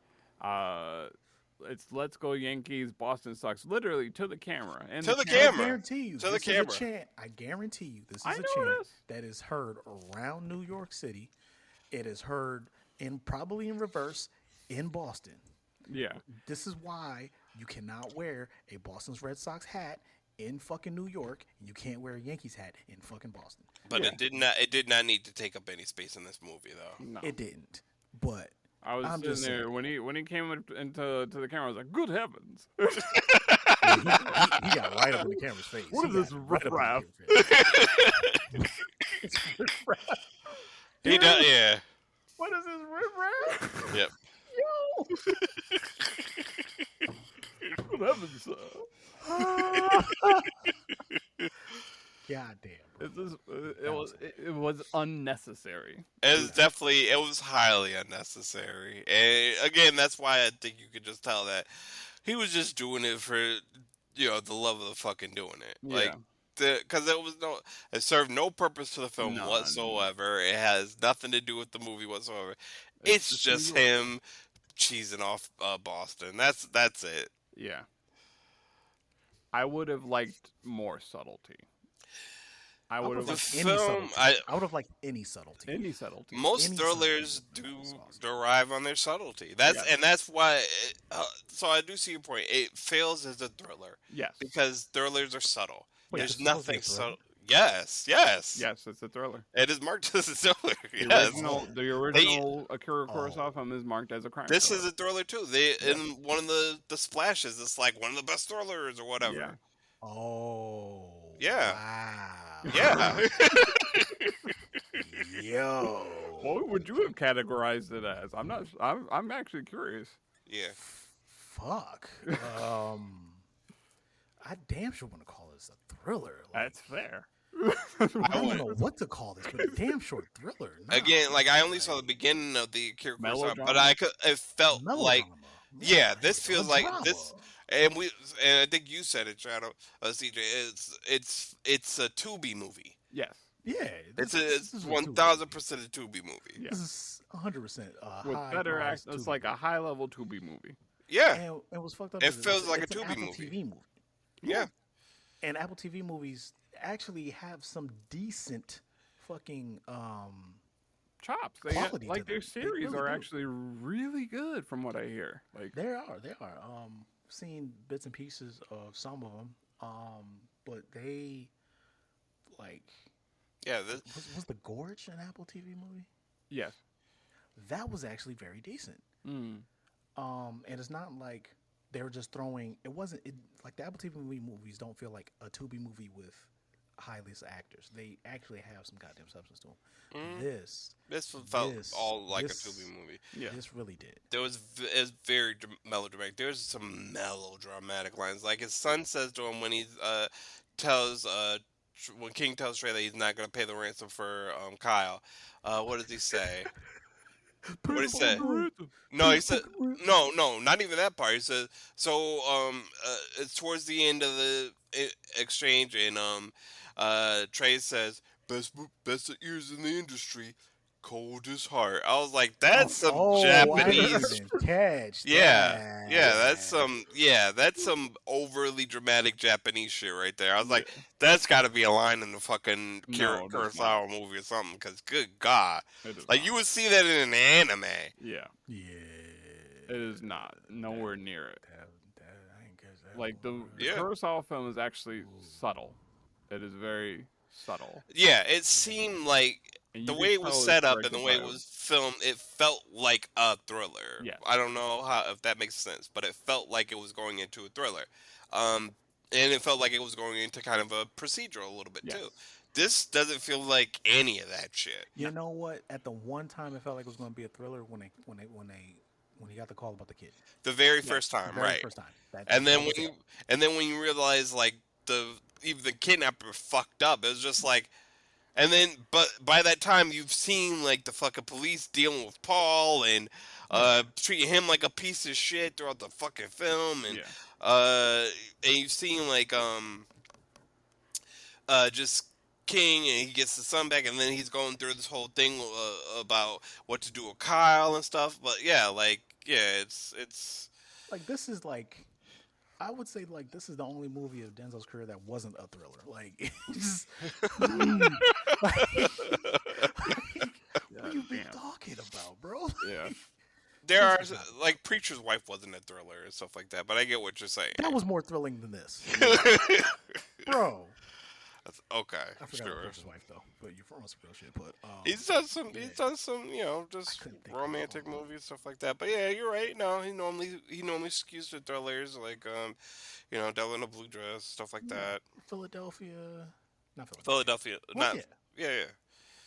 it's "Let's go Yankees, Boston sucks," literally to the camera. And To the I camera. guarantee you, To the this is camera. a chant. I guarantee you, this I is a know chant it is. that is heard around New York City. It is heard probably in reverse in Boston. Yeah. This is why you cannot wear a Boston's Red Sox hat in fucking New York. And you can't wear a Yankees hat in fucking Boston. But Yeah. it did not need to take up any space in this movie though. No. It didn't, but I was I'm sitting just there saying. when he came into the camera. I was like, "Good heavens, Yeah, he got right up in the camera's face. what He is got this right up in riffraff?" the camera's face. It's riffraff. He does, Dude, yeah. what is this riffraff? Yep. Yo. Good heavens, sir. God damn, bro. It's just, That was hilarious. it was unnecessary. It was highly unnecessary. And again, that's why I think you could just tell that he was just doing it for, the love of the fucking doing it. Yeah, Like, because it served no purpose to the film none. whatsoever. It has nothing to do with the movie whatsoever. It's It's just New just York. him cheesing off Boston. That's it. Yeah, I would have liked more subtlety. I I would would have have The liked any film, subtlety. I would have liked any subtlety. any subtlety. most Any thrillers subtlety do was awesome. derive on their subtlety. Yes. That's why. So I do see your point. It fails as a thriller Yes. because thrillers are subtle. Wait, There's this is supposed to be nothing a thriller? subtle. Yes, yes, Yes, it's a thriller. It is marked as a thriller. The Yes, the original Akira Oh. Kurosawa film is marked as a crime this thriller. is a thriller too. In one of the splashes, it's like one of the best thrillers or whatever. Yeah. Oh. Yeah. Wow. Yeah. Yo. What would you have categorized it as? I'm not. I'm actually curious. Yeah. Fuck. I damn sure want to call this a thriller. Like, That's fair. I don't know what to call this, but a damn short thriller. Nah, Again, like I only saw the beginning of the Akira Kurosawa, Melodrama? but it felt like melodrama. yeah, this feels like Melodrama. this. And I think you said it, Shadow, CJ. It's a Tubi movie. Yes. Yeah, It's this is a 1000% a Tubi movie. Yeah. This is 100% With better act, it's like a high level Tubi movie. Yeah, And it was fucked up. It is feels like a it's an Tubi Apple movie. TV movie. yeah. And Apple TV movies actually have some decent fucking Chops. Quality to like their them. They series really are do. actually really good, from what I hear. Like They are. Seen bits and pieces of some of them. But they like Yeah, was the Gorge an Apple TV movie? yes. That was actually very decent. Mm. And it's not like they were just throwing. It wasn't like the Apple TV movies don't feel like a Tubi movie with high list actors. They actually have some goddamn substance to them. This felt this- all like this- a Tubi movie. Yeah. this really did. It's very melodramatic. There's some melodramatic lines. Like his son says to him when he tells when King tells Trey that he's not going to pay the ransom for Kyle. What does he say? What did he say? No, he said no, not even that part. He says so. It's towards the end of the exchange, and Trey says best ears in the industry, cold as heart. I was like, that's some I Japanese. didn't even catch. Yeah, that. that's some overly dramatic Japanese shit right there. I was like, that's got to be a line in the fucking No, that's Kurosawa movie or something. Because good God, It is like not. you would see that in an anime. Yeah. Yeah. It is not. Nowhere near it. I didn't catch that. Like the Yeah. Kurosawa film is actually subtle. It is very subtle. Yeah, it seemed like And the you way could it was tell it's set up and directed the way by it was filmed, it felt like a thriller. Yes. I don't know if that makes sense, but it felt like it was going into a thriller. And it felt like it was going into kind of a procedural a little bit Yes. too. This doesn't feel like any of that shit. You know what? At the one time, it felt like it was going to be a thriller when he got the call about the kid. The very first The time, very right? First time. And then was when you realize like even the kidnapper fucked up, it was just like, and then but by that time you've seen like the fucking police dealing with Paul and treating him like a piece of shit throughout the fucking film, and and you've seen like just King, and he gets the son back, and then he's going through this whole thing about what to do with Kyle and stuff. But yeah, it's like this is like. I would say like this is the only movie of Denzel's career that wasn't a thriller. Like, it's just, what you been talking about, bro? Yeah. there are like Preacher's Wife wasn't a thriller and stuff like that, but I get what you're saying. That was more thrilling than this, bro. Okay, I forgot about sure. Preacher's Wife though, but you're from some real shit. But He's done some. yeah, He's done some. I Just couldn't think of romantic movies, stuff like that. But yeah, you're right. No, he normally skews to thrillers like Devil in a Blue Dress, stuff like yeah, that. Philadelphia, not Philadelphia. Philadelphia, Well, not yeah, yeah, yeah.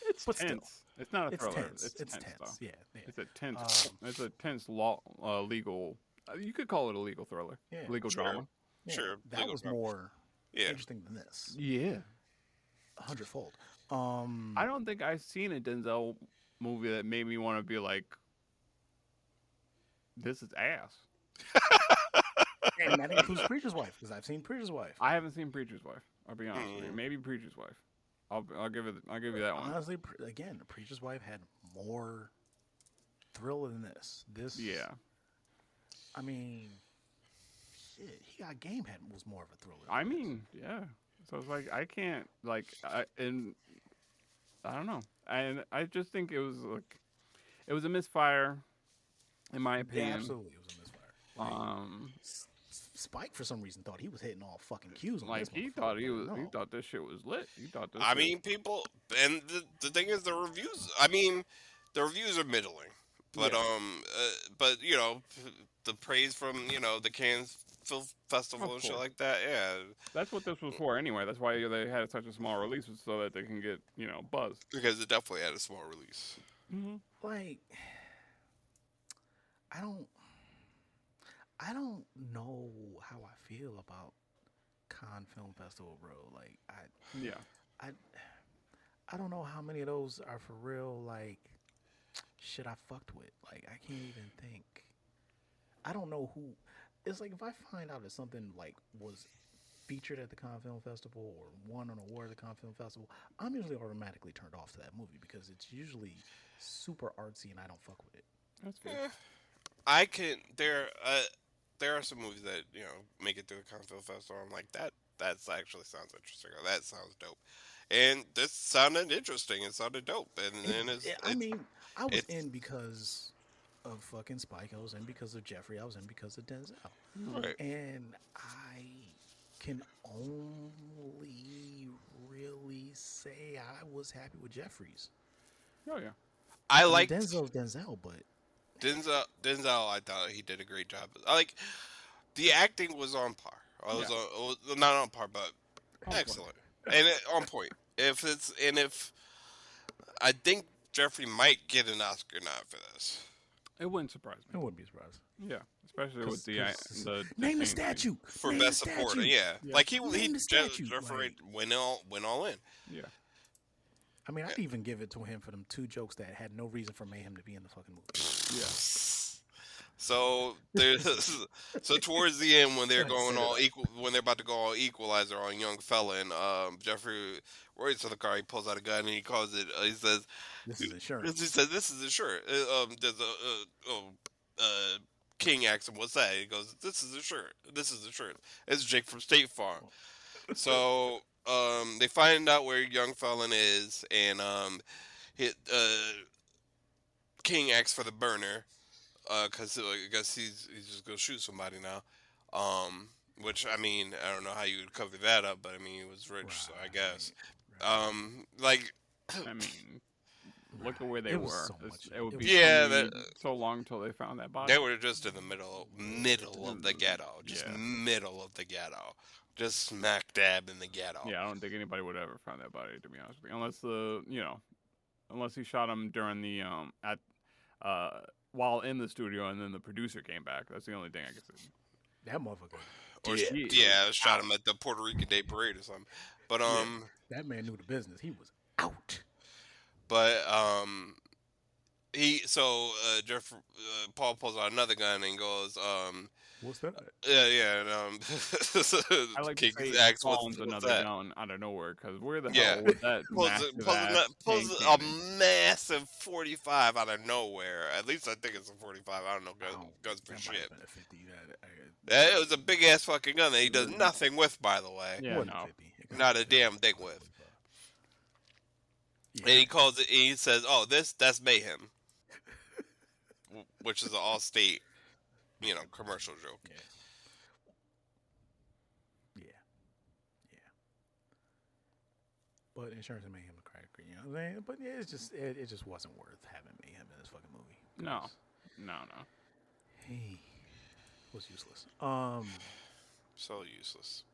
It's but still, tense. It's not a it's thriller. tense. It's It's tense though. tense. Yeah, yeah. It's a tense. Um, It's a tense law, legal. You could call it a legal thriller, yeah, legal Sure, drama. yeah. sure. That Legal was drama. more Yeah. interesting than this, Yeah. a hundredfold. I don't think I've seen a Denzel movie that made me want to be like, this is ass. And that includes Preacher's Wife because I've seen Preacher's Wife. I haven't seen Preacher's Wife. I'll be honest with you. Mm. Maybe Preacher's Wife. I'll give you that one. Honestly, again, Preacher's Wife had more thriller than this. This, Yeah. I mean, shit, He Got Game was more of a thriller. I than this. mean, yeah. So it's like I can't and I don't know. And I just think it was a misfire, in my Yeah, opinion. absolutely, it was a misfire. Like, Um, Spike, for some reason, thought he was hitting all fucking cues on like this he motherfucker, thought he but was, he no. thought this shit was lit. He thought this. I shit, mean, people, and the thing is, the reviews. I mean, the reviews are middling, but Yeah. but the praise from the Cannes Film Festival Of and shit course. like that. Yeah, That's what this was for anyway. That's why they had such a small release, was so that they can get buzz. because it definitely had a small release. Mm-hmm. Like, I don't, I don't know how I feel about Cannes Film Festival, bro. Like, Yeah. I, I don't know how many of those are for real. Like, shit I fucked with. Like, I can't even think. I don't know who. It's like if I find out that something like was featured at the Cannes Film Festival or won an award at the Cannes Film Festival, I'm usually automatically turned off to that movie because it's usually super artsy and I don't fuck with it. That's fair. Eh, I can there are some movies that make it through the Cannes Film Festival. I'm like that. That's actually sounds interesting. Or that sounds dope. And this sounded interesting. It sounded dope. And then I mean, I was it's in because of fucking Spike. I was in because of Jeffrey. I was in because of Denzel. right. And I can only really say I was happy with Jeffrey's. Oh yeah. I I mean, liked Denzel's Denzel, but Denzel. I thought he did a great job. I like the acting was on par. I was, Yeah. not on par, but On point. excellent and on point. If I think Jeffrey might get an Oscar nod for this. It wouldn't surprise I me. wouldn't be surprised. Yeah, especially with the Name the scene. statue. For Name best the supporter, statue. yeah. Yeah. Like he Name the statue. Jeffrey Like, went all in. Yeah. I mean, I'd even give it to him for them two jokes that had no reason for Mayhem to be in the fucking movie. Yeah. So there's so towards the end when they're Go ahead, going set it all up. equal when they're about to go all equalizer on young felon, Jeffrey worries to the car. He pulls out a gun and he calls it. He says, This is insurance. he says this is insurance. There's King asks him, "What's that?" He goes, "This is insurance. This is insurance." It's Jake from State Farm. So they find out where young felon is, and hit King asks for the burner, cause I guess he's just gonna shoot somebody now. Which I mean I don't know how you would cover that up, but I mean he was rich, so I guess. Right. Like I mean, look at where they It was were. so much- It would it be was Yeah, so long until they found that body. they were just in the middle of the ghetto, just Yeah. middle of the ghetto, just smack dab in the ghetto. Yeah, I don't think anybody would ever find that body, to be honest with you, unless he shot him during the at while in the studio, and then the producer came back. That's the only thing I could say. That motherfucker. Or Yeah. shot him at the Puerto Rican Day Parade or something. But That man knew the business. He was out. But Jeff Paul pulls out another gun and goes What's that? yeah and I like to King say asks, Collins what's another that? gun out of nowhere, because where the Yeah. hell would that Pulls massive a cannon? massive 45 out of nowhere. At least I think it's a 45. I don't know guns for That might have shit. been a 50. It was a big ass fucking gun that he does nothing with, by the way. Yeah, Wasn't no. 50. It got Not a 50. damn thing with. Yeah. And he calls it. He says, "Oh, that's mayhem," which is an all-state, commercial joke. Yeah. Yeah. But Insurance and Mayhem and Cracker, you know what I'm saying? But yeah, it just wasn't worth having Mayhem in this fucking movie. No, no. He was useless. So useless.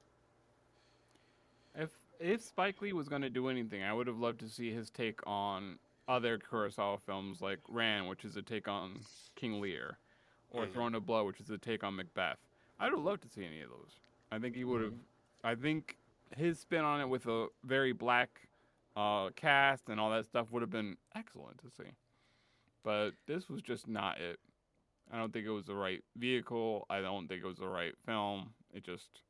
If Spike Lee was going to do anything, I would have loved to see his take on other Kurosawa films like Ran, which is a take on King Lear, or Throne of Blood, which is a take on Macbeth. I would have loved to see any of those. I think he would have. I think his spin on it with a very black cast and all that stuff would have been excellent to see. But this was just not it. I don't think it was the right vehicle. I don't think it was the right film. It just.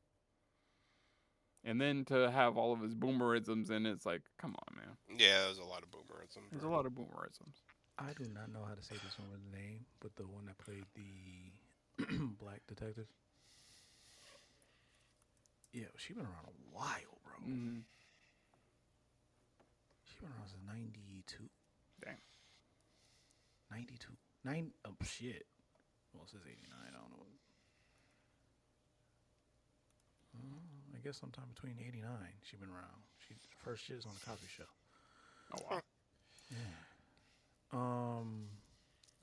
And then to have all of his boomerisms in it, it's like, come on, man. Yeah, there's a lot of boomerism. There's a lot of boomerisms. I do not know how to say this woman's name, but the one that played the black detective. Yeah, she been around a while, bro. Mm-hmm. She been around since 92. Damn. 92. Oh, shit. Well, it says 89. I don't know. I guess sometime between 89, she been around. She first shit is on the Cosby Show. Oh, wow. Yeah.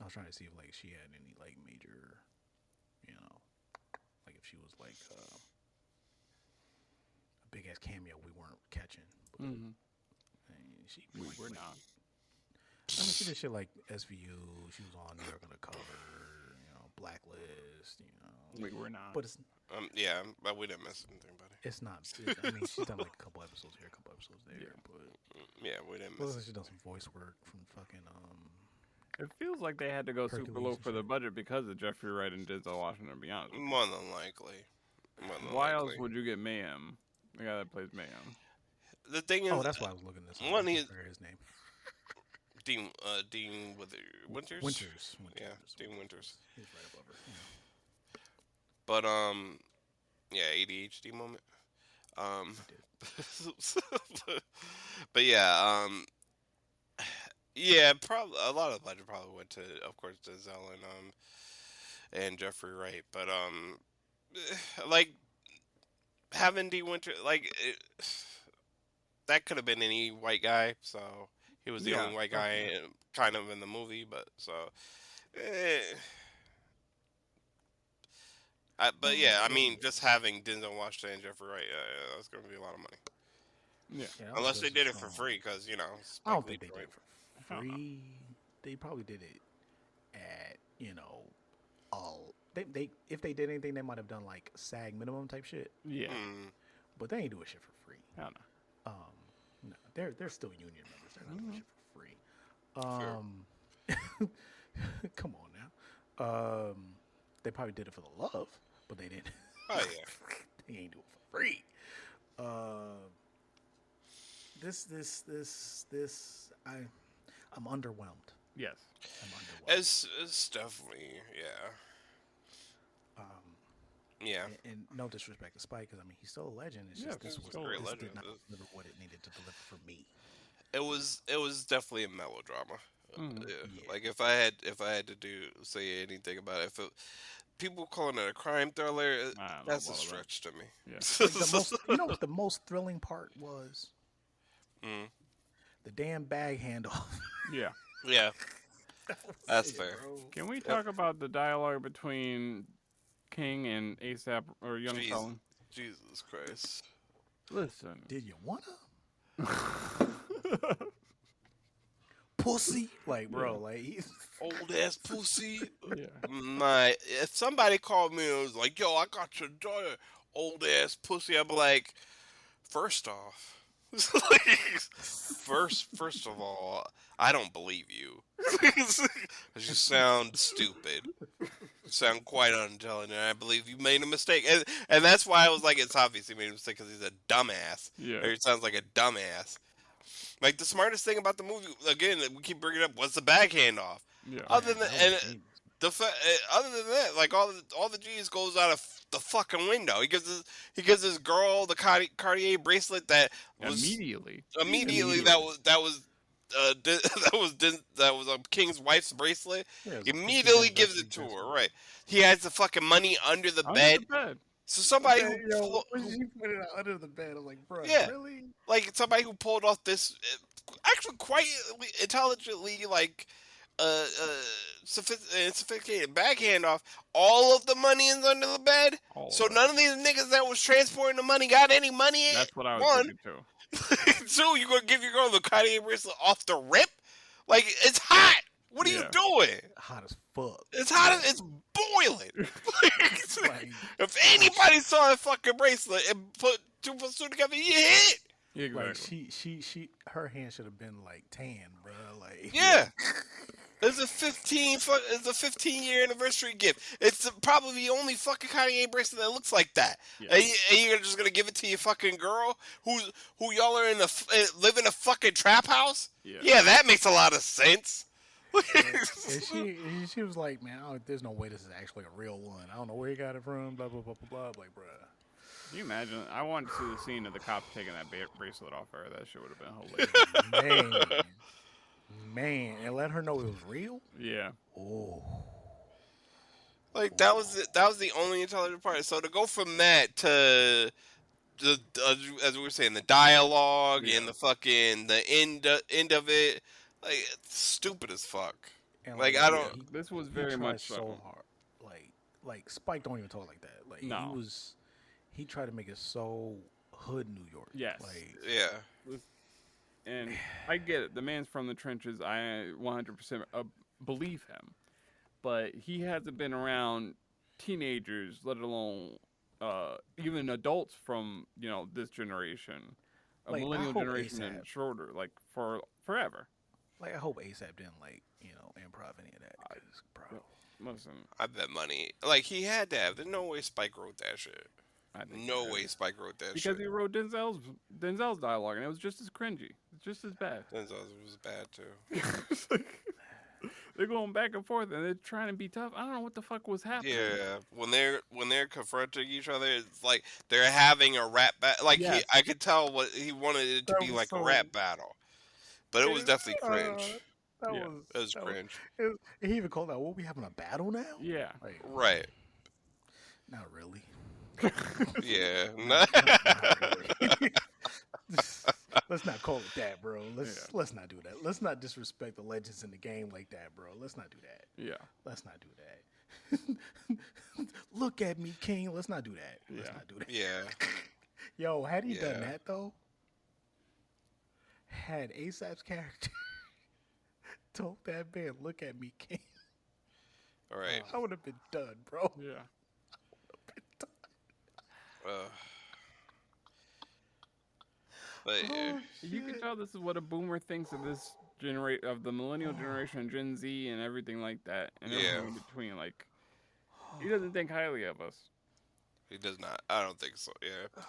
I was trying to see if like she had any like major, you know, like if she was like a big ass cameo we weren't catching. But I mean, We were not. I mean, she did shit like SVU. She was on New York Undercover. You know, Blacklist. You know, We were not. but it's Yeah, but we didn't miss anything, buddy. it's not. I mean, she's done like a couple episodes here, a couple episodes there. Yeah. But Yeah, we didn't well, miss. she's done some voice work from fucking It feels like they had to go super Hercules low and for the shit. budget because of Jeffrey Wright and Denzel Washington, to be honest with you. More than likely. More than Why else likely. would you get Mayhem? The guy that plays Mayhem. The thing is, Oh, that's why I was looking this up. one I is- can't remember his name. Dean Winters. Winters. Yeah, Dean Winters. He's right above her. Yeah. But yeah, ADHD moment. But yeah, yeah, probably a lot of the budget probably went to, of course, Denzel and Jeffrey Wright. But like having D Winter, like that could have been any white guy. So he was the Yeah, only white guy, kind of in the movie. But so. But yeah, I mean, just having Denzel Washington and Jeffrey Wright, that's going to be a lot of money. Yeah. Yeah, that was Unless they just did a it for strong- free, because, you know. I don't Spike think they Lee did it for Hell no. free. They probably did it at, you know, all. They if they did anything, they might have done like SAG minimum type shit. Yeah. But they ain't doing shit for free. Hell no. No, they're still union members. They're not doing shit for free. Come on now. They probably did it for the love, but they didn't. Oh, yeah. They ain't do it for free. I'm underwhelmed. Yes. I'm underwhelmed. It's definitely, yeah. Yeah. And no disrespect to Spike, because I mean he's still a legend. It's Yeah, just this he's was still a this legend. did not deliver what it needed to deliver for me. It was definitely a melodrama. Mhm. Yeah. Yeah. Like, if I had to say anything about it, people calling it a crime thriller, I don't know that's a about that. stretch to me. Yeah. Like the most, you know what the most thrilling part was? The damn bag handoff. Yeah. Yeah. That was That's it, fair. bro. Can we talk about the dialogue between King and ASAP or Young Jeez. Felon? Jesus Christ. Listen. Did you wanna? Pussy, like bro, Yeah. like he's Old ass pussy. Yeah. If somebody called me and was like, "Yo, I got your daughter, old ass pussy," I'd be like, first off, first of all, I don't believe you. 'Cause you sound stupid. You sound quite unintelligent. I believe you made a mistake, and that's why I was like, it's obvious he made a mistake because he's a dumbass. Yeah. Or he sounds like a dumbass. Like, the smartest thing about the movie, again, we keep bringing up, was the bag handoff. Yeah. Other than that was and genius. other than that, like all the G's goes out of the fucking window. He gives his girl the Cartier bracelet that was Immediately. that was King's wife's bracelet. Yeah, it was Immediately 50th gives it anniversary to her. bracelet. Right. He has the fucking money under the Under bed. the bed. So somebody who, Yo, when she put it under the bed, I was like, bro, yeah, really? like somebody who pulled off this actually quite intelligently, like sophisticated backhand off. All of the money is under the bed, All so of it. none of these niggas that was transporting the money got any money. That's what I was One, thinking too. two, you gonna give your girl the Cartier bracelet off the rip? Like it's hot. What are you Yeah. doing? Hot as fuck. It's hot. It's boiling. Like, If anybody saw that fucking bracelet and put two plus two together, you hit. Exactly. her hand should have been like tan, bro. Like, Yeah. It's a 15-year anniversary gift. It's probably the only fucking Cartier bracelet that looks like that. Yeah. And you're just gonna give it to your fucking girl who y'all are live in a fucking trap house? Yeah. Yeah, that makes a lot of sense. and she was like, man, there's no way this is actually a real one. I don't know where you got it from. Blah blah blah blah blah. I'm like, bro. Can you imagine? I wanted to see the scene of the cops taking that bracelet off her. That shit would have been hilarious. Man, and let her know it was real. Yeah. Oh, Like that was the only intelligent part. So to go from that to the as we were saying, the dialogue Yeah. and the end of it, like it's stupid as fuck. and Like I don't. This was he very tried much so hard. Like Spike don't even talk like that. Like No. he tried to make it so hood New York. Yes. Like, Yeah. And I get it. The man's from the trenches. I 100% believe him. But he hasn't been around teenagers, let alone even adults from this generation, a Like, I millennial hope generation and A$AP shorter, like for forever. like I hope ASAP didn't improv any of that. 'Cause, bro, Listen, I bet money. Like he had to have. There's no way Spike wrote that shit. I think No he way did. Spike wrote that Because shit. he wrote Denzel's dialogue, and it was just as cringy. It's just as bad. Denzel was bad too. It's like, they're going back and forth, and they're trying to be tough. I don't know what the fuck was happening. Yeah, when they're confronting each other, it's like they're having a rap battle. Like Yes. I could tell what he wanted it to That be was like a so- rap battle, but it was definitely cringe. That Yeah. was It was that cringe. he even called out, "What, we having a battle now?" Yeah. Like, Right? not really. Yeah. Not really. Let's not call it that, bro. Let's not do that. Let's not disrespect the legends in the game like that, bro. Let's not do that. Yeah. Let's not do that. Look at me, King. Let's not do that. Let's Yeah. not do that. Yeah. Yo, had he done Yeah. that though? Had ASAP's character told that man, "Look at me, King," All right. I would have been done, bro. Yeah. But yeah. You can tell this is what a boomer thinks of this of the millennial generation, Gen Z, and everything like that, and everything Yeah. in between. Like, he doesn't think highly of us. He does not. I don't think so. Yeah.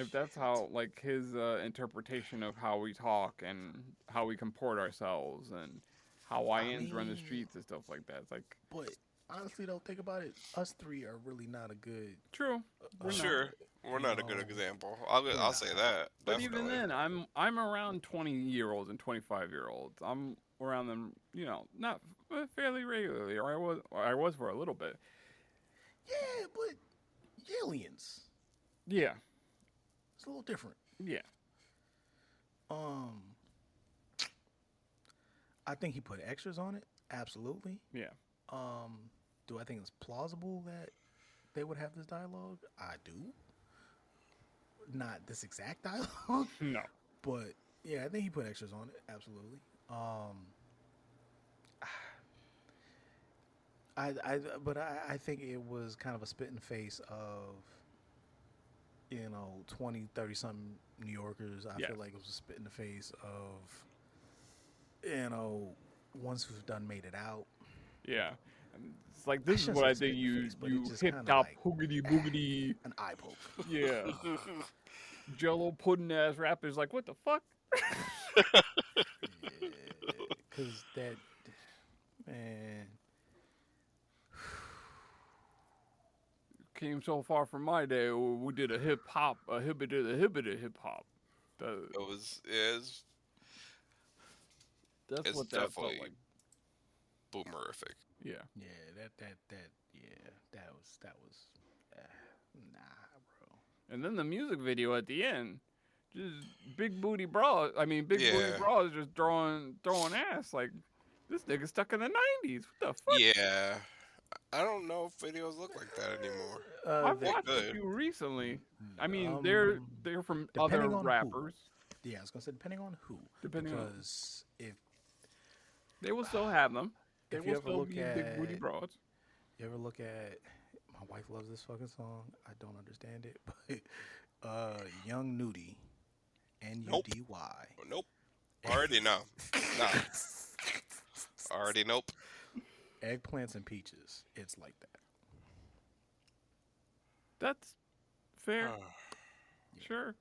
If that's how, like, his interpretation of how we talk and how we comport ourselves and how YNs run the mean- streets and stuff like that. It's like, But honestly, don't think about it. Us three are really not a good. true. We're not. Sure. We're not a good example. I'll say that. But Definitely. even then, I'm around 20-year-olds and 25-year-olds. I'm around them, not fairly regularly, or I was for a little bit. Yeah, but aliens. Yeah, It's a little different. yeah, I think he put extras on it. Absolutely. yeah. Do I think it's plausible that they would have this dialogue? I do. Not this exact dialogue, No. but yeah, I think he put extras on it. Absolutely. I think it was kind of a spit in the face of 20, 30 something New Yorkers. I Yes. feel like it was a spit in the face of ones who've done made it out. Yeah. And it's like, this is shouldn't what say I spit think in the you face, but it you just hip kinda hop like- hoogity boogity. An eye poke. Yeah. Jello pudding ass rappers like, what the fuck? Because that, man, Came so far from my day. We did a hip hop, a hibbity hip hop. It was. Yeah, That's it's what that felt definitely like. boomerific. Yeah. yeah, that was. Nah, bro. And then the music video at the end, just big booty bras. I mean, big booty Yeah. bras just throwing ass. Like, this nigga stuck in the 90s. What the fuck? Yeah. I don't know if videos look like that anymore. I've They watched a could. few recently. I mean, Um, they're from other depending on who. rappers. Yeah, I was gonna say depending on who. Depending on, Because if they will still have them. They if you will ever still look be big booty at bras. you ever look at my wife loves this fucking song. I don't understand it, but Young Nudie, Nudy. Nope. Already no. Nah. Already nope. Eggplants and peaches. It's like that. That's fair. Sure.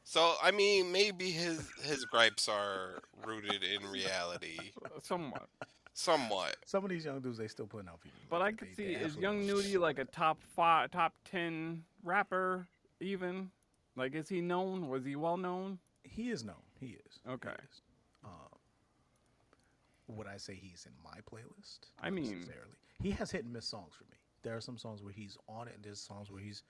So I mean, maybe his gripes are rooted in reality, Somewhat. somewhat. Some of these young dudes, they still putting out videos. But I could see, is Young Nudie like a top 10 rapper even? Like, is he known? Was he well known? He is known. He is. Okay. He is. Would I say he's in my playlist? I Not mean- necessarily. He has hit and miss songs for me. There are some songs where he's on it, and there's songs where he's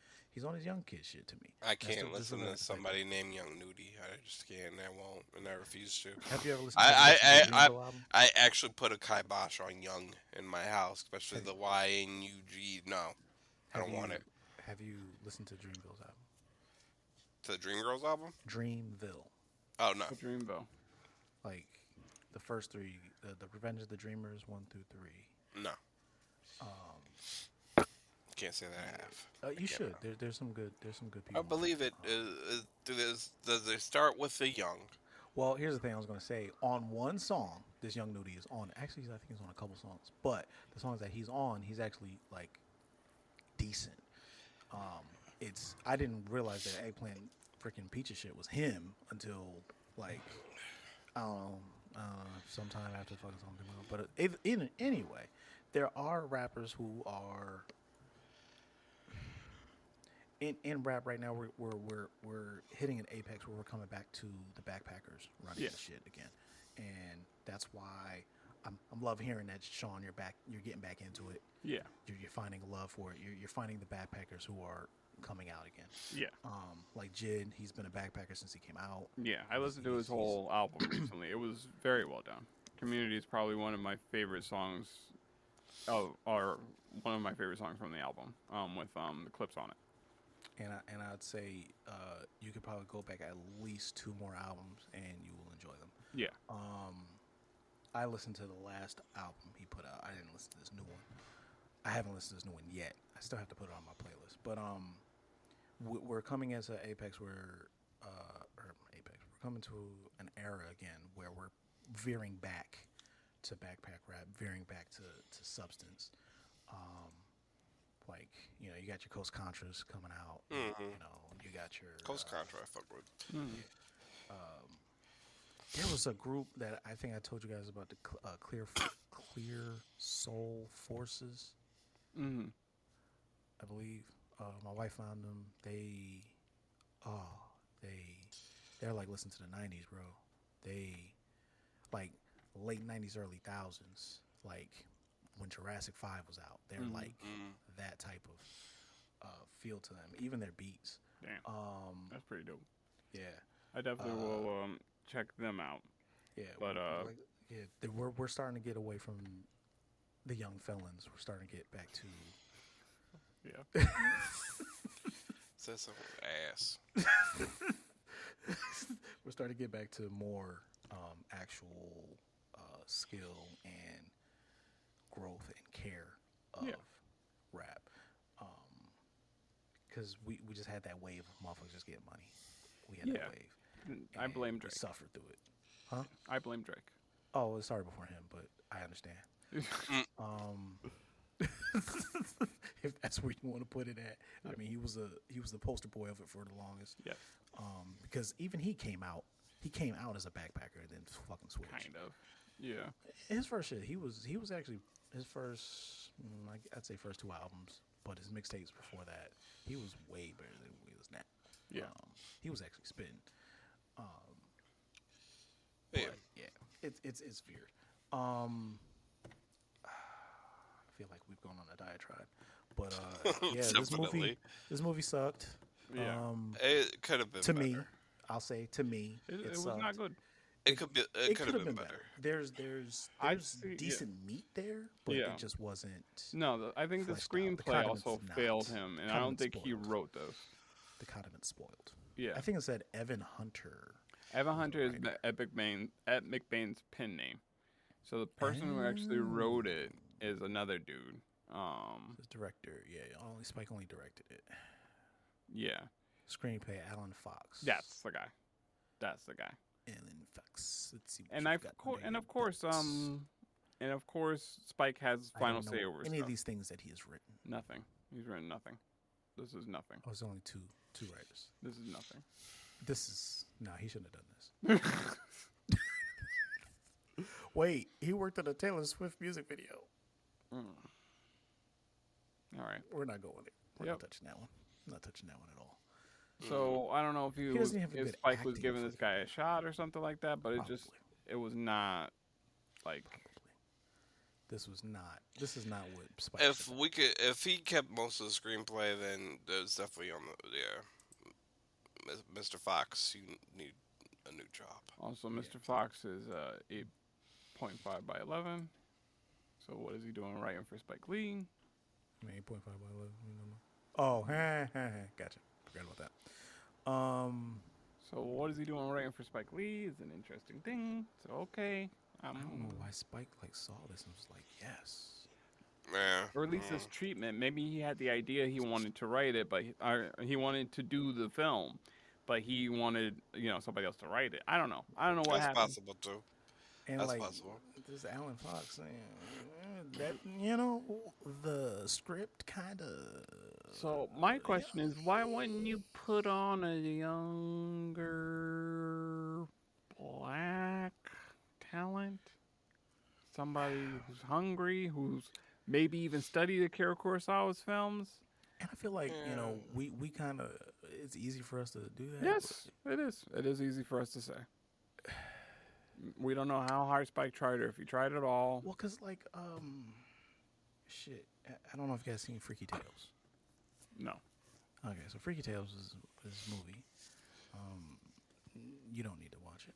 on his young kid shit to me. I That's can't the- this is listen what I to somebody named Young Nudie. I just can't. And I won't. And I refuse to. Have you ever listened I- to I- the Dreamville album? I actually put a kibosh on Young in my house, especially the YNUG. No, I don't want it. Have you listened to Dreamville's album? To the Dreamgirls album? Dreamville. Oh no. Dreamville. Like the first three, the Revenge of the Dreamers 1 through 3. No. Can't say that I have. You should. There's some good people. I believe it does it start with the Young? Well, here's the thing I was gonna say. On one song, this Young Nudie is on. Actually, I think he's on a couple songs. But the songs that he's on, he's actually like decent. I didn't realize that Eggplant freaking Peaches shit was him until like I don't know, sometime after the fucking song came out. But anyway, there are rappers who are in rap right now. We're hitting an apex where we're coming back to the backpackers running Yeah. the shit again, and that's why I'm love hearing that, Sean. You're getting back into it. Yeah. You're finding a love for it. You're finding the backpackers who are coming out again. Yeah. Like Jid, he's been a backpacker since he came out. Yeah. I listened to his whole album recently. It was very well done. Community is probably one of my favorite songs. Or one of my favorite songs from the album. With the clips on it. And I'd say you could probably go back at least 2 more albums and you will enjoy them. Yeah. I listened to the last album he put out. I didn't listen to this new one. I haven't listened to this new one yet. I still have to put it on my playlist. But we're coming as an apex where, we're coming to an era again where we're veering back to backpack rap, veering back to substance. Like, you got your Coast Contras coming out. You got your Coast Contra, I fuck with. There was a group that I think I told you guys about, the Clear Soul Forces. Mm-hmm. I believe my wife found them. They're like, listen to the 90s, bro. They like late 90s, early thousands, like when Jurassic 5 was out. They're like that type of feel to them. Even their beats. Damn. That's pretty dope. Yeah. I definitely will check them out. Yeah. But we're starting to get away from the young felons. We're starting to get back to. Yeah. Says some ass. We're starting to get back to more actual skill and growth and care of rap. Because we just had that wave of motherfuckers just getting money. We had that wave. I blame We Drake. suffered through it. Huh? I blame Drake. Oh, it started before him, but I understand. If that's where you want to put it at. I mean, he was the poster boy of it for the longest. Yeah. Because even he came out as a backpacker and then fucking switched. Kind of. Yeah. His first shit, he was actually his first, I'd say first 2 albums, but his mixtapes before that, he was way better than he was now. Yeah. He was actually spitting. Yeah. But yeah, it's weird. I feel like we've gone on a diatribe, But yeah, Definitely. this movie sucked. Yeah. It could have been To better. me, I'll say to me, It it was not sucked. good. It could be. It It could could have have been been better. better. I There's see. Yeah. decent meat there, but Yeah. it just wasn't No, I think the fleshed out. The screenplay condiments also did not. failed him, and I don't Condiments think he spoiled. wrote those. The condiments spoiled. Yeah. I think it said Evan Hunter. Evan was the Hunter is writer. Ed McBain's pen name. So the person who actually wrote it is another dude. The director, yeah, Spike only directed it. Yeah, Screenplay Alan Fox. that's the guy. That's the guy. Alan Fox. Let's see. What And you've got under and your of course, belts. and of course, Spike has I final don't know say over any stuff. of these things that he has written. Nothing. He's written nothing. This is nothing. Oh, it's only two writers. This is nothing. This is he shouldn't have done this. Wait, he worked on a Taylor Swift music video. All right. We're not going there. We're Yep. not touching that one. I'm not touching that one at all. So I don't know if He doesn't have a if good Spike was acting giving this guy a shot or something like that, but Probably. it was not like This is not what Spike. If should we could, if he kept most of the screenplay, then there's definitely on the Mr. Fox. You need a new job. also Mr. Fox is 8.5 by 11. So what is he doing writing for Spike Lee? I mean, 8.5 by 11. Oh, gotcha. Forgot about that. So what is he doing writing for Spike Lee is an interesting thing. So okay, I don't know why Spike saw this and was like, yes. Yeah. or at least this treatment. Maybe he had the idea he wanted to write it, but he wanted to do the film, but he wanted somebody else to write it. I don't know. I don't know what That's happened. possible too. And That's like possible. this Alan Fox that the script kind of. So my question is, why wouldn't you put on a younger black talent? Somebody who's hungry, who's maybe even studied Akira Kurosawa's films? And I feel like we kind of it's easy for us to do that. Yes, it is. It is easy for us to say. We don't know how hard Spike tried or if he tried at all. Well, cause like shit. I don't know if you guys seen Freaky Tales. No. Okay, so Freaky Tales is this movie. You don't need to watch it.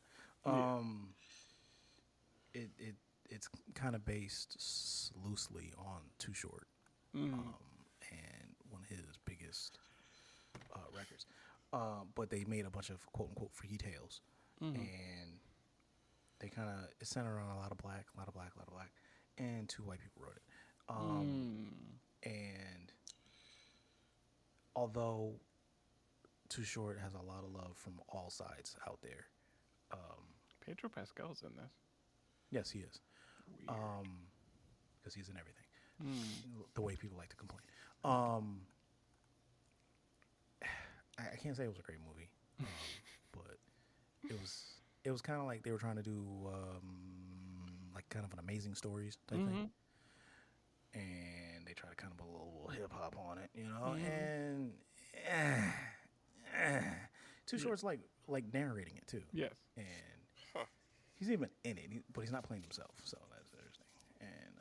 It's kind of based loosely on Too Short, and one of his biggest records. But they made a bunch of quote unquote Freaky Tales, and they kind of it's centered around a lot of black, and two white people wrote it. And although Too Short has a lot of love from all sides out there. Pedro Pascal's in this. Yes, he is. Weird. Because he's in everything. The way people like to complain. I can't say it was a great movie, but it was kind of like they were trying to do like kind of an Amazing Stories type thing. And they try to kind of put a little hip hop on it, and Too Short's like narrating it too. Yes. And he's even in it, but he's not playing himself, so that's interesting. And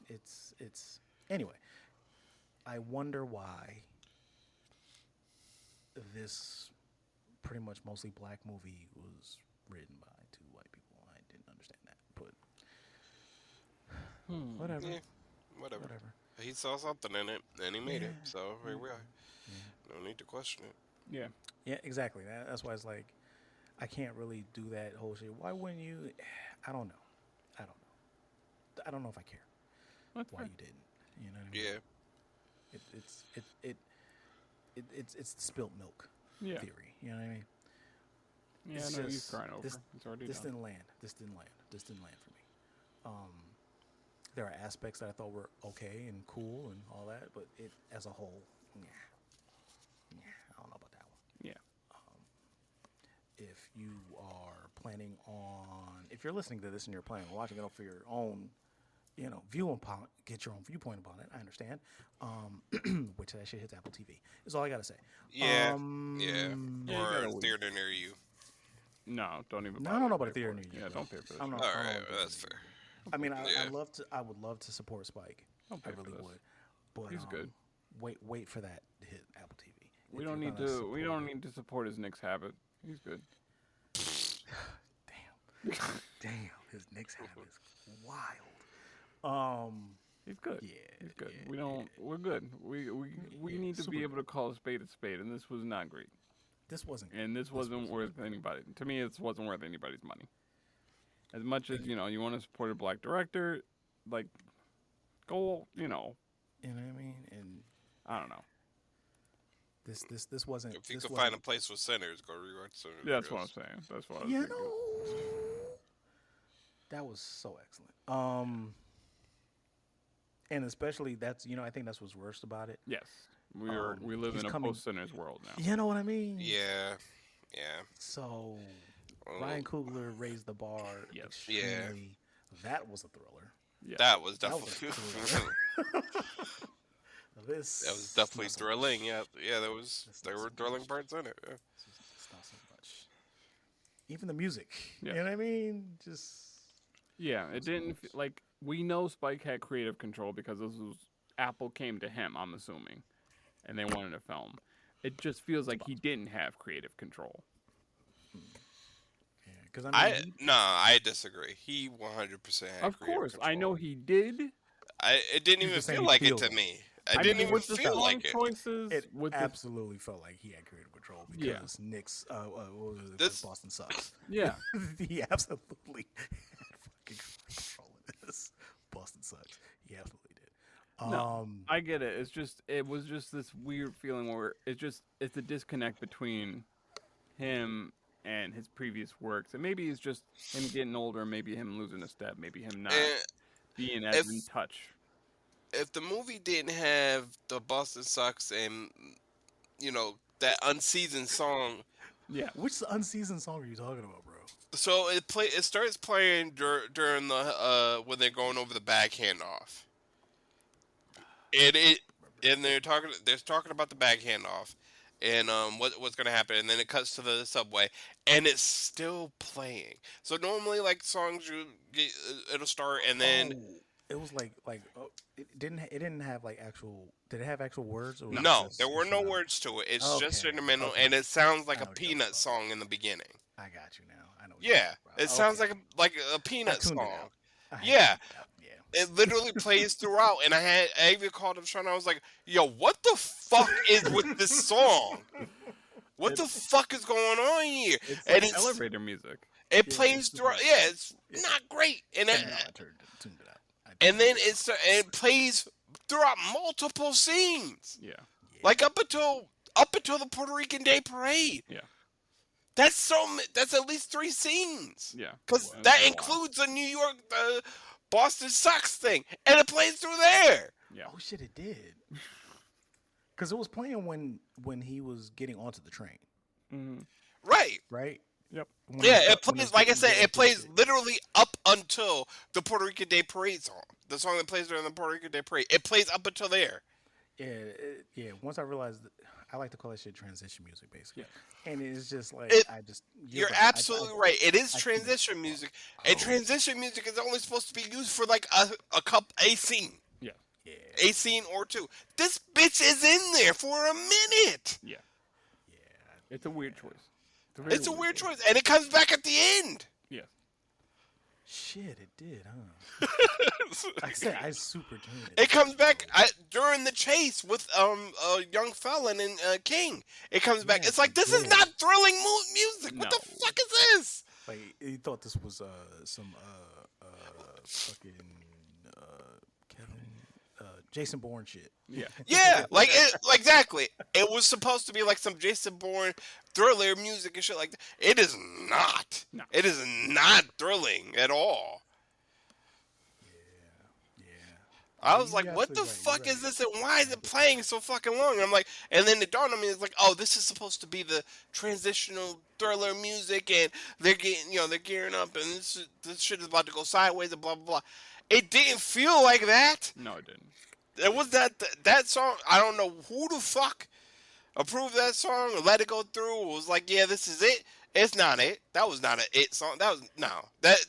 it's anyway. I wonder why this pretty much mostly black movie was written by two white people. I didn't understand that, but whatever. Yeah, whatever. He saw something in it, and he made it. So here we are. No need to question it. Yeah. Yeah, exactly. That's why it's like I can't really do that whole shit. Why wouldn't you? I don't know. I don't know if I care That's why fair. you didn't. You know what I mean? Yeah. It's the spilt milk Yeah. theory. You know what I mean? Yeah, It's no, he's just- crying over. this- It's already This done. didn't land. This didn't land for me. There are aspects that I thought were okay and cool and all that, but it as a whole, I don't know about that one. Yeah. If you are planning on, if you're listening to this and you're planning on watching it for your own, view upon, get your own viewpoint upon it. I understand. Which that shit hits Apple TV. Is all I gotta say. Yeah. Yeah, Yeah. you Or gotta a wait. theater near you. No, don't even. No, I bother don't know to about a pay theater for near it. you. Yeah, don't pay for this. I'm shit. not- All I right, don't know. that's fair. I mean, Yeah. I would love to support Spike. Don't pay I for really this. would. But He's good. wait for that to hit Apple TV. We If don't you're need gonna to. We support don't it. need to support his Knicks habit. He's good. Damn, his Knicks habit is wild. He's good. Yeah, He's good. yeah, We don't. We're good. We yeah, need to super be able to good. call a spade, and this was not great. This wasn't And great. this This wasn't was worth anybody. To me, this wasn't worth anybody's money. As much as and you want to support a black director, like go. you know what I mean. And I don't know. this wasn't If you this could wasn't find a place with sinners, go rewrite sinners. Yeah, I that's what I'm guess. saying. That's what I was you thinking. know that was so excellent. And especially that's I think that's what's worst about it. Yes, we live He's in a coming. post sinners world now. You know what I mean? Yeah, yeah. So Well, Ryan Coogler raised the bar Yes. extremely. That was a thriller. Yeah. that was That was definitely a thriller. This that was definitely not so thrilling. much. Yeah, yeah. There Not were so thrilling much. parts in it. Yeah. It's not so much. Even the music. Yeah. You know what I mean? Just Yeah, it didn't like we know Spike had creative control because this was Apple came to him, I'm assuming, and they wanted to film. It just feels like he didn't have creative control. because I disagree. He 100% had Of creative course, I control. know he did. It didn't He's even just saying feel he like it feels to like me. I I didn't mean, even with the feel song like it. choices, it with the absolutely felt like he had creative control Yeah. because Nick's what was it? This- Boston sucks. yeah, He absolutely had fucking control of this. Boston sucks. He absolutely did. No. I get it. It was just this weird feeling where it's a disconnect between him and his previous works, and maybe it's just him getting older, maybe him losing a step, maybe him not And being as if in touch. if the movie didn't have the Boston Sucks and that unseasoned song, Yeah, Which unseasoned song are you talking about, bro? so it starts playing during the when they're going over the bag handoff. And they're talking about the bag handoff and what's gonna happen, and then it cuts to the subway and it's still playing. So normally like songs it'll start and then It was like it didn't have like actual. Did it have actual words? Or was it no, just there were no instrumental? words to it. It's just Okay, instrumental okay. and it sounds like I a know what you're Peanut talking song in the beginning. I got you now. I know. What you're Yeah, talking about. it sounds Okay. like a I Peanut tuned it song. out. I Yeah. tuned it out. Yeah. It literally plays throughout, and I even called up Sean. I was like, "Yo, what the fuck is with this song? What the fuck is going on here?" it's And like elevator music. it Yeah, plays it's throughout. super- Yeah, it's yeah. not great, and No, I tuned it out. and then it plays throughout multiple scenes, Yeah, like up until the Puerto Rican Day Parade. yeah, That's that's at least 3 scenes. yeah. Because Well, that it's a lot. includes the New York, Boston Sox thing, and it plays through there. Yeah, Oh shit! It did. Because it was playing when he was getting onto the train, hmm Right. right? yep. When Yeah, he- it when plays, was like I getting said, into it plays shit. literally up until the Puerto Rican Day Parade song. The song that plays during the Puerto Rican Day Parade. It plays up until there. Yeah. Once I realized, I like to call that shit transition music, basically. Yeah. And it's just like It- you're You're right. absolutely right. It is I transition music. Oh. And transition music is only supposed to be used for like a scene. Yeah, Yeah, A scene or two. This bitch is in there for a minute. yeah. yeah. It's a weird choice. Very It's a weird choice. And it comes back at the end. Yeah, Shit, it did, huh? I said I super tuned it. It comes back during the chase with a young felon and King. It comes back. Yes, It's like it this is did. not thrilling music. What the No. fuck is this? Like he thought this was some fucking Kevin Jason Bourne shit. yeah. Yeah, exactly. It was supposed to be like some Jason Bourne thriller music and shit like that. It is not. No. It is not thrilling at all. Yeah. I was You're like, what the absolutely right, fuck you're is right. this and why is it playing so fucking long? And I'm like, and then it dawned on me, it's like, oh, this is supposed to be the transitional thriller music and they're gearing up and this shit is about to go sideways and blah, blah, blah. It didn't feel like that. No, it didn't. It was that song, I don't know who the fuck approved that song or let it go through. It was like, yeah, this is it. It's not it. That was not an it song. That was, no. That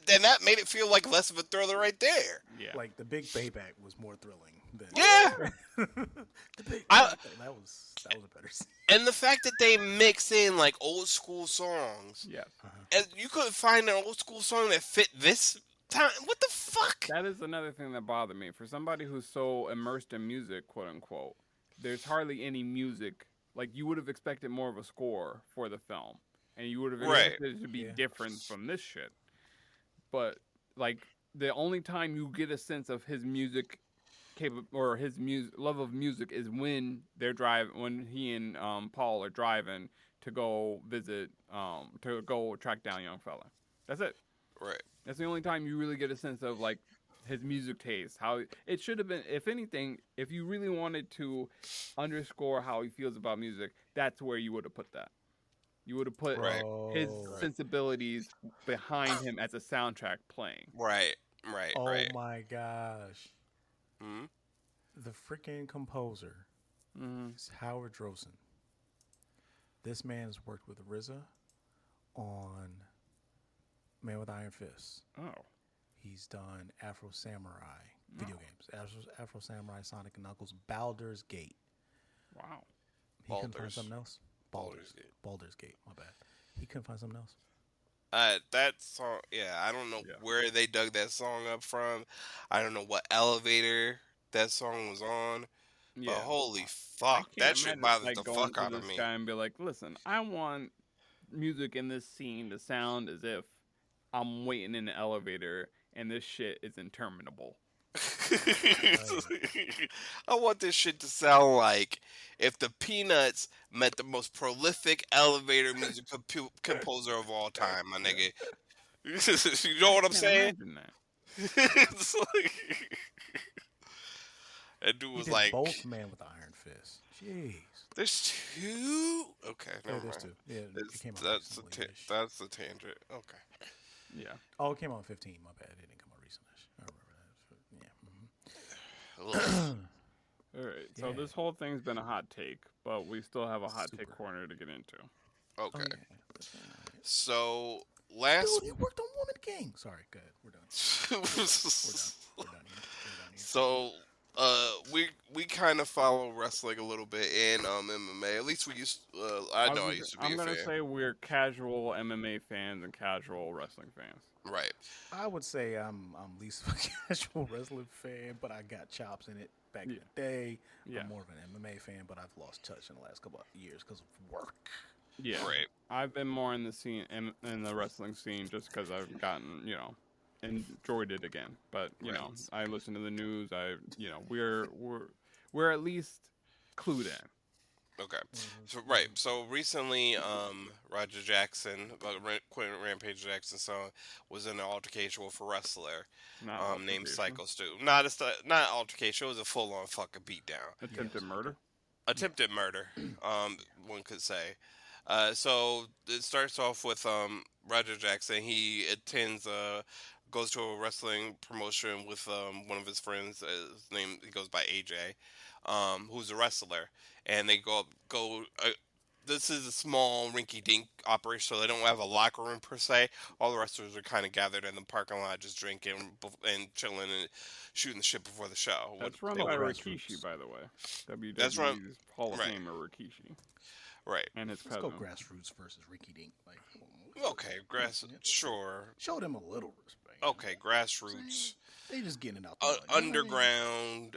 made it feel like less of a thriller right there. Yeah, Like the Big Payback was more thrilling Yeah, The big I that was a better scene. and the fact that they mix in like old school songs, Yes. and you couldn't find an old school song that fit this time. What the fuck? That is another thing that bothered me. For somebody who's so immersed in music, quote unquote, there's hardly any music. Like, you would have expected more of a score for the film, and you would have Right. expected it to be Yeah. different from this shit. But like, the only time you get a sense of his music or his love of music is when when he and Paul are driving to go visit, to go track down young fella. That's it. Right. That's the only time you really get a sense of like his music taste. How it should have been. If anything, if you really wanted to underscore how he feels about music, that's where you would have put that. You would have put Right. his Right. sensibilities behind him as a soundtrack playing. Right. Right. Oh Right. my gosh. Hmm? The freaking composer Mm-hmm. is Howard Drosen. This man has worked with RZA on Man with Iron Fists. Oh, He's done Afro Samurai video games. Afro Samurai, Sonic and Knuckles, Baldur's Gate. wow. He couldn't find Baldur's- something else. Baldur's Gate. Baldur's Gate. My bad. He couldn't find something else. That song, yeah, I don't know Yeah. where they dug that song up from. I don't know what elevator that song was on. Yeah. But holy I fuck, can't that shit imagine, bothered like, the going fuck to out of this me. guy and be like, listen, I want music in this scene to sound as if I'm waiting in the elevator and this shit is interminable. I want this shit to sound like if the Peanuts met the most prolific elevator music composer of all time, my nigga. You know what I'm Can't saying? imagine that. It's like, that dude He was did like, both Man with Iron Fist. Jeez. "There's two." Okay, Yeah, never there's mind. two. Yeah, It's- it came out that's the recently-ish. that's the tangent. Okay. Yeah. Oh, it came out in 15. My bad. It didn't come out recently. I remember that. Yeah. All right. So Yeah. this whole thing's been a hot take, but we still have a hot take Super. corner to get into. Okay. Oh, yeah. So last Dude, he worked on Woman King. Sorry, good. We're done. We're done. We're done here. So we kind of follow wrestling a little bit and MMA. At least we used. I know I used to be I'm a gonna fan. say we're casual MMA fans and casual wrestling fans. Right. I would say I'm least of a casual wrestling fan, but I got chops in it back in the day. Yeah. I'm more of an MMA fan, but I've lost touch in the last couple of years because of work. Yeah. Right. I've been more in the scene in the wrestling scene just because I've gotten enjoyed it again. But Right. I listen to the news. We're at least clued in. Okay. So right. So recently, Roger Jackson, Quentin Rampage Jackson's son, was in an altercation with a wrestler Not named altercation. Psycho Stu. Not altercation. It was a full on fucking beatdown. Attempted murder. Attempted murder, one could say. So it starts off with Roger Jackson. He goes to a wrestling promotion with one of his friends. His name, he goes by AJ, who's a wrestler, and they go. This is a small rinky-dink operation, so they don't have a locker room per se. All the wrestlers are kind of gathered in the parking lot, just drinking and chilling and shooting the shit before the show. That's run They by were- Rikishi, by the way. WWE's That's run- Hall of right. Famer Rikishi Right. and his Let's cousin. go grassroots versus Ricky Dink. Like, Okay, sure. show them a little respect. Okay, grassroots, They just getting it out there. underground,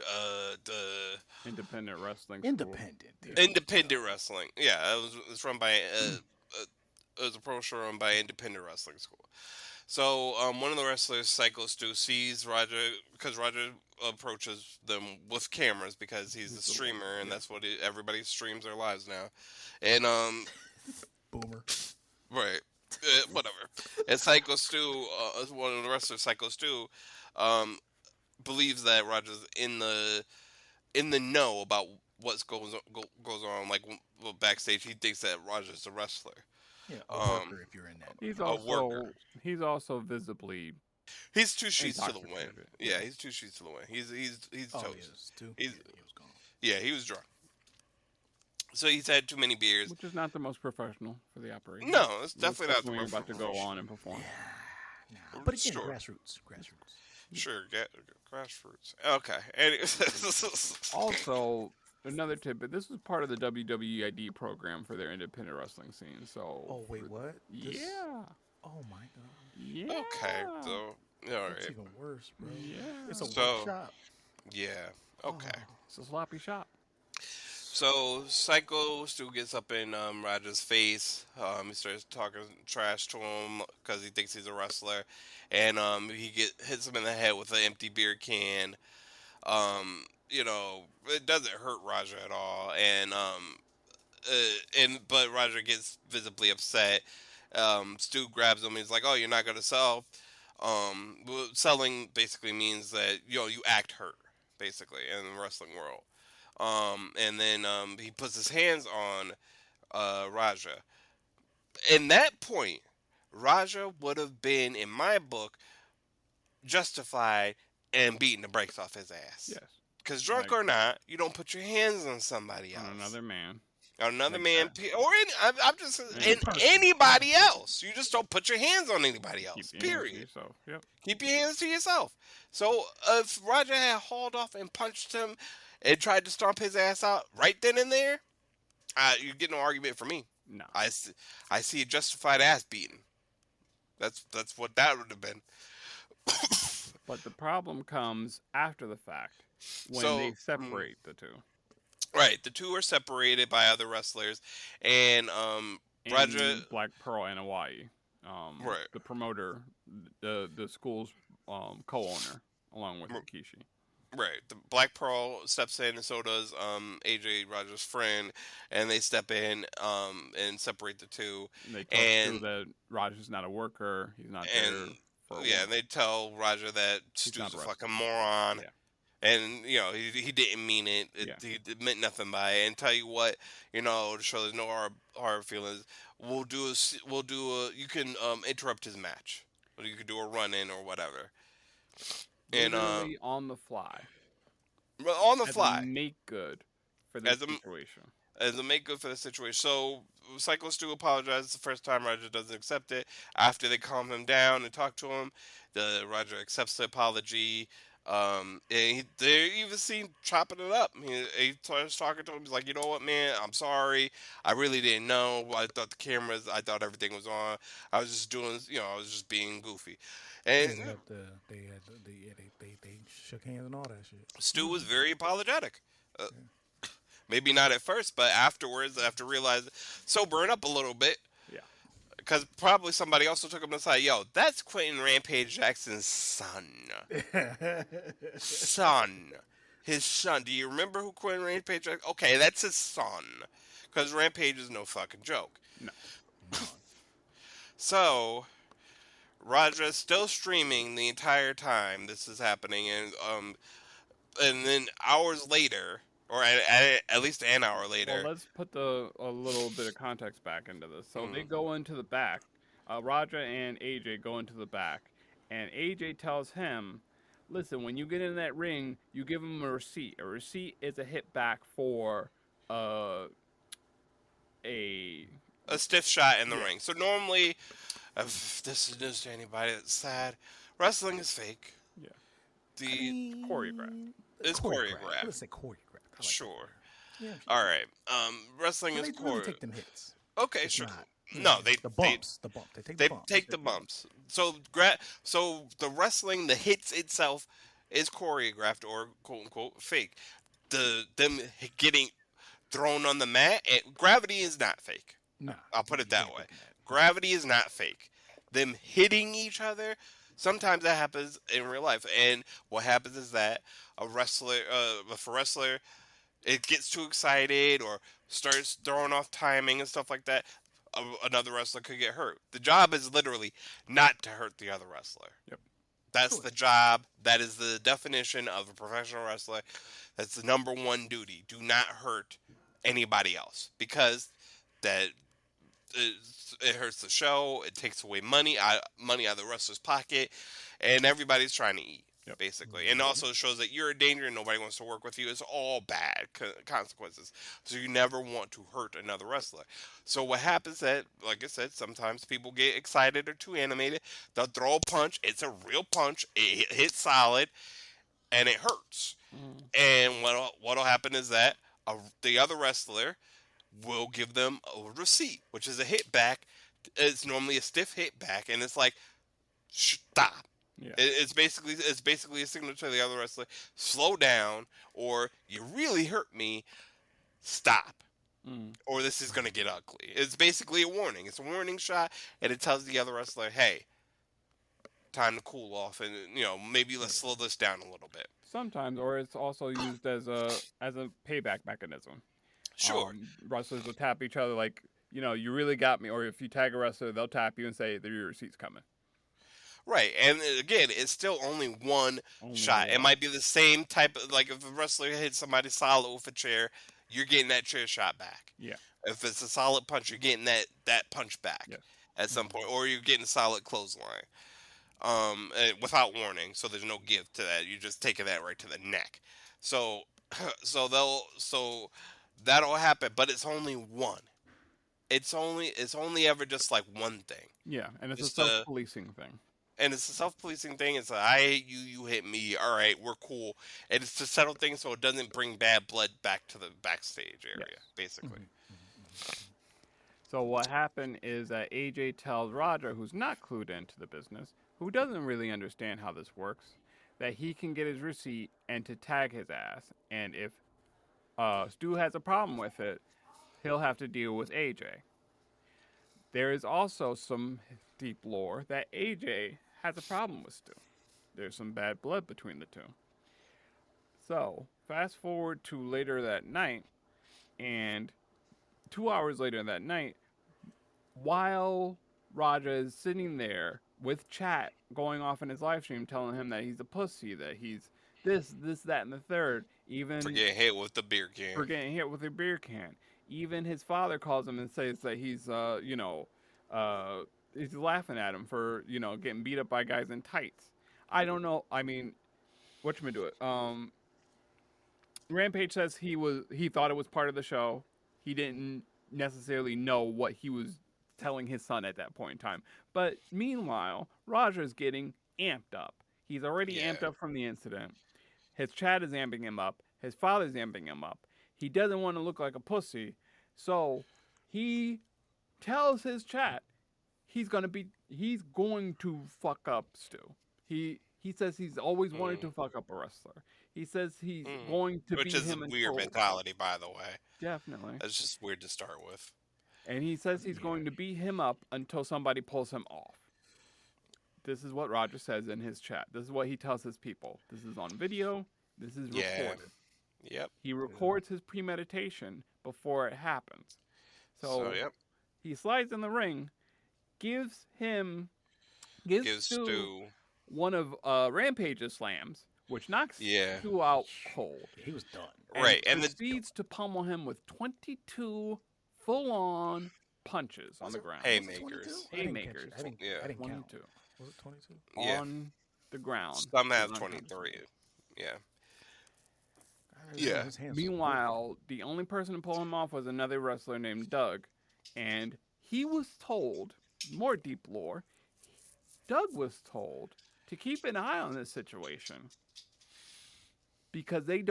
the Independent wrestling. School. Independent. Dude. independent wrestling. Yeah, it was run by it was a pro show run by independent wrestling school. So one of the wrestlers, Psycho Stu, sees Roger because Roger approaches them with cameras because he's a streamer and that's what everybody streams their lives now, and Boomer. right. Whatever. And Psycho Stu, one of the wrestlers, Psycho Stu, believes that Roger's in the know about what's goes on. Like backstage, he thinks that Roger's a wrestler. Yeah, a worker if you're in that. He's he's also visibly. He's 2 sheets to the wind. Intoxicated. Yeah, he's 2 sheets to the wind. He's Oh, toast. yes, too. He's- Yeah, he was gone. Yeah, he was drunk. So he's had too many beers. Which is not the most professional for the operation. No, it's definitely not Especially the when you're most about to go professional. on and perform. Nah, but again, Sure. grassroots. Sure, get grassroots. Okay. Also, another tidbit: this was part of the WWEID program for their independent wrestling scene. So, Oh wait, what? This? yeah, Oh my god, Okay. yeah, So, all that's right. even worse, bro. It's a yeah. So, workshop. yeah. Okay. Oh, It's a sloppy shop. So Psycho still gets up in Roger's face. He starts talking trash to him because he thinks he's a wrestler, and hits him in the head with an empty beer can. It doesn't hurt Roger at all, but Roger gets visibly upset. Stu grabs him. And he's like, "Oh, you're not gonna sell." Selling basically means that you act hurt, basically in the wrestling world. And then he puts his hands on Raja. In that point, Raja would have been, in my book, justified and beating the brakes off his ass. Yes, Because drunk like or not, you don't put your hands on somebody on else. another man. On another Like man, that. or I'm just Any in person. anybody else. You just don't put your hands on anybody Keep else. your hands to Period. yourself. Yep. Keep your hands to yourself. So if Roger had hauled off and punched him and tried to stomp his ass out right then and there, you get no argument from me. No. I see a justified ass beating. That's what that would have been. But the problem comes after the fact when they So separate the two. right, the two are separated by other wrestlers, and Roger In Black Pearl and Hawaii, right. the promoter, the school's co-owner, along with Rikishi. Right. The Black Pearl steps in, and so does AJ Rogers' friend, and they step in and separate the two. And they tell Stu And that Roger's not a worker. He's not there and for a yeah, woman. and they tell Roger that He's not Stu's a a wrestler. fucking moron. Yeah. And he didn't mean it. Yeah. He meant nothing by it. And tell you what, to show there's no hard feelings, we'll do a you can interrupt his match, or you could do a run in or whatever. And Literally on the fly. on the As a fly, make good for this as a situation. as a make good for the situation. So Psycho Stu apologizes the first time. Roger doesn't accept it. After they calm him down and talk to him, the Roger accepts the apology. They even seen chopping it up. He starts talking to him. He's like, you know what, man, I'm sorry. I really didn't know. I thought the cameras. I thought everything was on. I was just doing. I was just being goofy. yeah. And They shook hands and all that shit. Stu was very apologetic. Maybe not at first, but afterwards, after realizing, sobering up a little bit, Yeah. because probably somebody also took him aside. Yo, that's Quentin Rampage Jackson's son. Son. His son. Do you remember who Quentin Rampage Jackson? Okay, that's his son. Because Rampage is no fucking joke. No. So, Raja's still streaming the entire time this is happening, and then hours later, or at least an hour Well, later. let's put a little bit of context back into this. So they go into the back. Raja and AJ go into the back, and AJ tells him, "Listen, when you get in that ring, you give him a receipt. A receipt is a hit back for a A stiff shot in the yeah. ring. So normally, if this is news to anybody that's sad, wrestling is fake. Yeah. The Choreographed. It's choreographed. Let's say choreographed. I like Sure. that. Yeah. All right. Wrestling But is they really choreographed. take them hits. Okay, It's sure. not. No, they the bumps. The bump. They take they the bumps. take the bumps. So so the wrestling, the hits itself is choreographed or quote unquote fake. Them getting thrown on the mat, gravity is not fake. Nah. I'll put it you that can't way. take that. Gravity is not fake. Them hitting each other, sometimes that happens in real life. And what happens is that if a wrestler, it gets too excited or starts throwing off timing and stuff like that, another wrestler could get hurt. The job is literally not to hurt the other wrestler. Yep. That's the job. That is the definition of a professional wrestler. That's the number one duty. Do not hurt anybody else because that it hurts the show. It takes away money out of the wrestler's pocket, and everybody's trying to eat. Yep. basically. And also it shows that you're a danger and nobody wants to work with you. It's all bad consequences. So you never want to hurt another wrestler. So what happens that, like I said, sometimes people get excited or too animated. They'll throw a punch. It's a real punch. It hits solid and it hurts. Mm. And what'll happen is that the other wrestler will give them a receipt, which is a hit back. It's normally a stiff hit back, and it's like stop. Yeah. It's basically a signal to the other wrestler, slow down, or you really hurt me, stop, Mm. or this is gonna get ugly. It's basically a warning. It's a warning shot, and it tells the other wrestler, hey, time to cool off, and maybe let's slow this down a little bit. Sometimes, or it's also used as a payback mechanism. Sure. Wrestlers will tap each other like, you really got me. Or if you tag a wrestler, they'll tap you and say, your receipt's coming. Right, and again, it's still only one Only shot. It one. might be the same type of, like, if a wrestler hits somebody solid with a chair, you're getting that chair shot back. Yeah. If it's a solid punch, you're getting that punch back Yes. at some point, or you're getting a solid clothesline, without warning. So there's no give to that. You're just taking that right to the neck. So, so that'll happen, but it's only one. It's only ever just like one thing. Yeah, and it's Just a self-policing thing. And it's a self-policing thing. It's like, I hate you, you hit me. All right, we're cool. And it's to settle things so it doesn't bring bad blood back to the backstage area, Yes. basically. So what happened is that AJ tells Roger, who's not clued into the business, who doesn't really understand how this works, that he can get his receipt and to tag his ass. And if Stu has a problem with it, he'll have to deal with AJ. There is also some deep lore that AJ has a problem with Stu. There's some bad blood between the two. So, fast forward to later that night, and 2 hours later that night, while Raja is sitting there with chat going off in his live stream telling him that he's a pussy, that he's this, that, and the third, even For getting hit with the beer can. for getting hit with a beer can. Even his father calls him and says that he's laughing at him for, getting beat up by guys in tights. I don't know. I mean, whatchamacallit. Rampage says he thought it was part of the show. He didn't necessarily know what he was telling his son at that point in time. But meanwhile, Roger's getting amped up. He's already amped up from the incident. His chat is amping him up. His father's amping him up. He doesn't want to look like a pussy. So he tells his chat he's going to fuck up Stu. He says he's always wanted to fuck up a wrestler. He says he's going to Which beat is him a in weird cold. mentality, by the way. Definitely. That's just weird to start with. And he says he's going to beat him up until somebody pulls him off. This is what Roger says in his chat. This is what he tells his people. This is on video. This is recorded. Yep. He records his premeditation before it happens. So yep. he slides in the ring, gives Stu one of Rampage's slams, which knocks Stu out cold. He was done. Right, and proceeds to pummel him with 22 full-on punches on the ground. Haymakers. Haymakers. I didn't count. 22. Was it 22? Yeah. On the ground. Some have 23. Yeah. Yeah. Meanwhile, the only person to pull him off was another wrestler named Doug. And he was told, more deep lore, Doug was told to keep an eye on this situation. Because they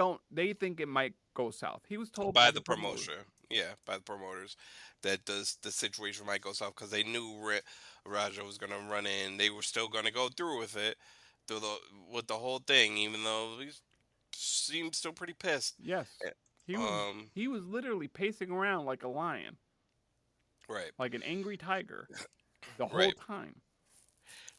think it might go south. He was told by the promoter. Yeah, by the promoters. That the situation might go south because they knew Raja was going to run in. They were still going to go through with it, with the whole thing, even though he seemed still pretty pissed. Yes. He was literally pacing around like a lion. Right. Like an angry tiger the whole time.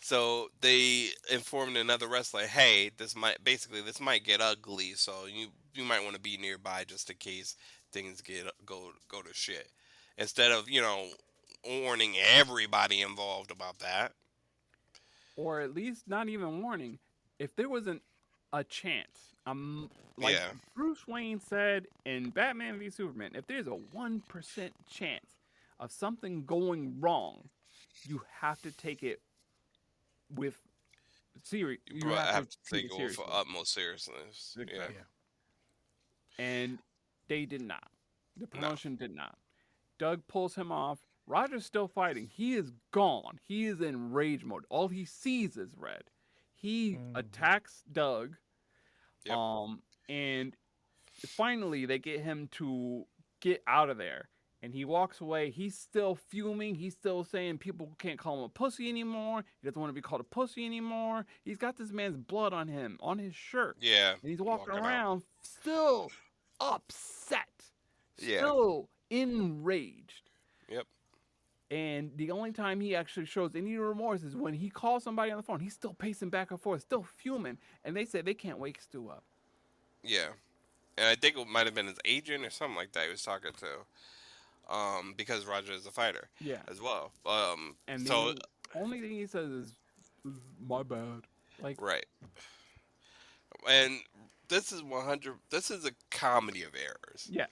So they informed another wrestler, hey, this might get ugly, so you might want to be nearby just in case things go to shit. Instead of, warning everybody involved about that. Or at least not even warning. If there wasn't a chance, Bruce Wayne said in Batman v Superman, if there's a 1% chance of something going wrong, you have to take it with You But have I to have to treat take it it with seriously. utmost seriousness. Yeah. Exactly. Yeah. And they did not. The No. promotion did not. Doug pulls him off. Roger's still fighting. He is gone. He is in rage mode. All he sees is red. He attacks Doug. Yep. And finally they get him to get out of there. And he walks away. He's still fuming. He's still saying people can't call him a pussy anymore. He doesn't want to be called a pussy anymore. He's got this man's blood on him, on his shirt. Yeah. And he's walking Walking out. around still upset, Yeah. still enraged. Yep. And the only time he actually shows any remorse is when he calls somebody on the phone. He's still pacing back and forth, still fuming. And they say they can't wake Stu up. Yeah. And I think it might have been his agent or something like that he was talking to. Because Roger is a fighter. Yeah. As well. And So the only thing he says is, my bad. Like, right. And this is 100. This is a comedy of errors. yes.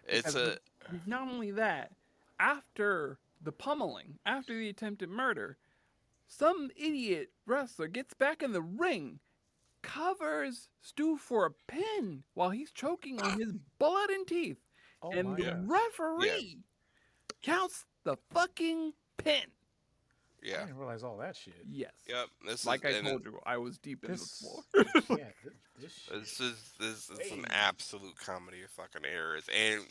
It's Because not only that, after the pummeling, after the attempted murder, some idiot wrestler gets back in the ring, covers Stu for a pin while he's choking on his blood and teeth. Oh And my the God. referee counts the fucking pin. I yeah. didn't realize all that shit. Yes. Yep. This Like is I and told you, I was deep in the This, floor. yeah, this shit. this is an Hey. absolute comedy of fucking errors, and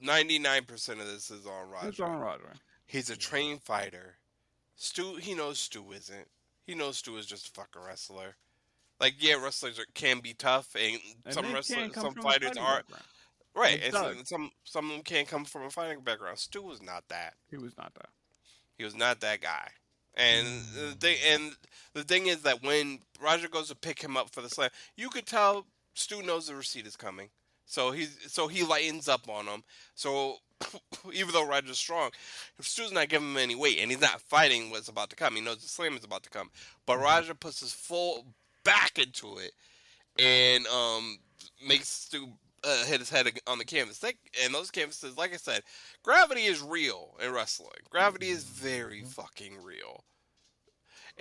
99% of this is on Roger. It's on Roger. He's a trained fighter. Stu, he knows Stu isn't. He knows Stu is just a fucking wrestler. Like, yeah, wrestlers can be tough, and And some they wrestlers, can come some from a fighters fighting are background. right, Like and Doug. some of them can't come from a fighting background. Stu was not that. He was not that. He was not that guy. And the thing is that when Roger goes to pick him up for the slam, you could tell Stu knows the receipt is coming. So he lightens up on him. So even though Roger's strong, if Stu's not giving him any weight and he's not fighting what's about to come, he knows the slam is about to come. But Roger puts his full back into it and makes Stu hit his head on the canvas. And those canvases, like I said, gravity is real in wrestling. Gravity is very fucking real.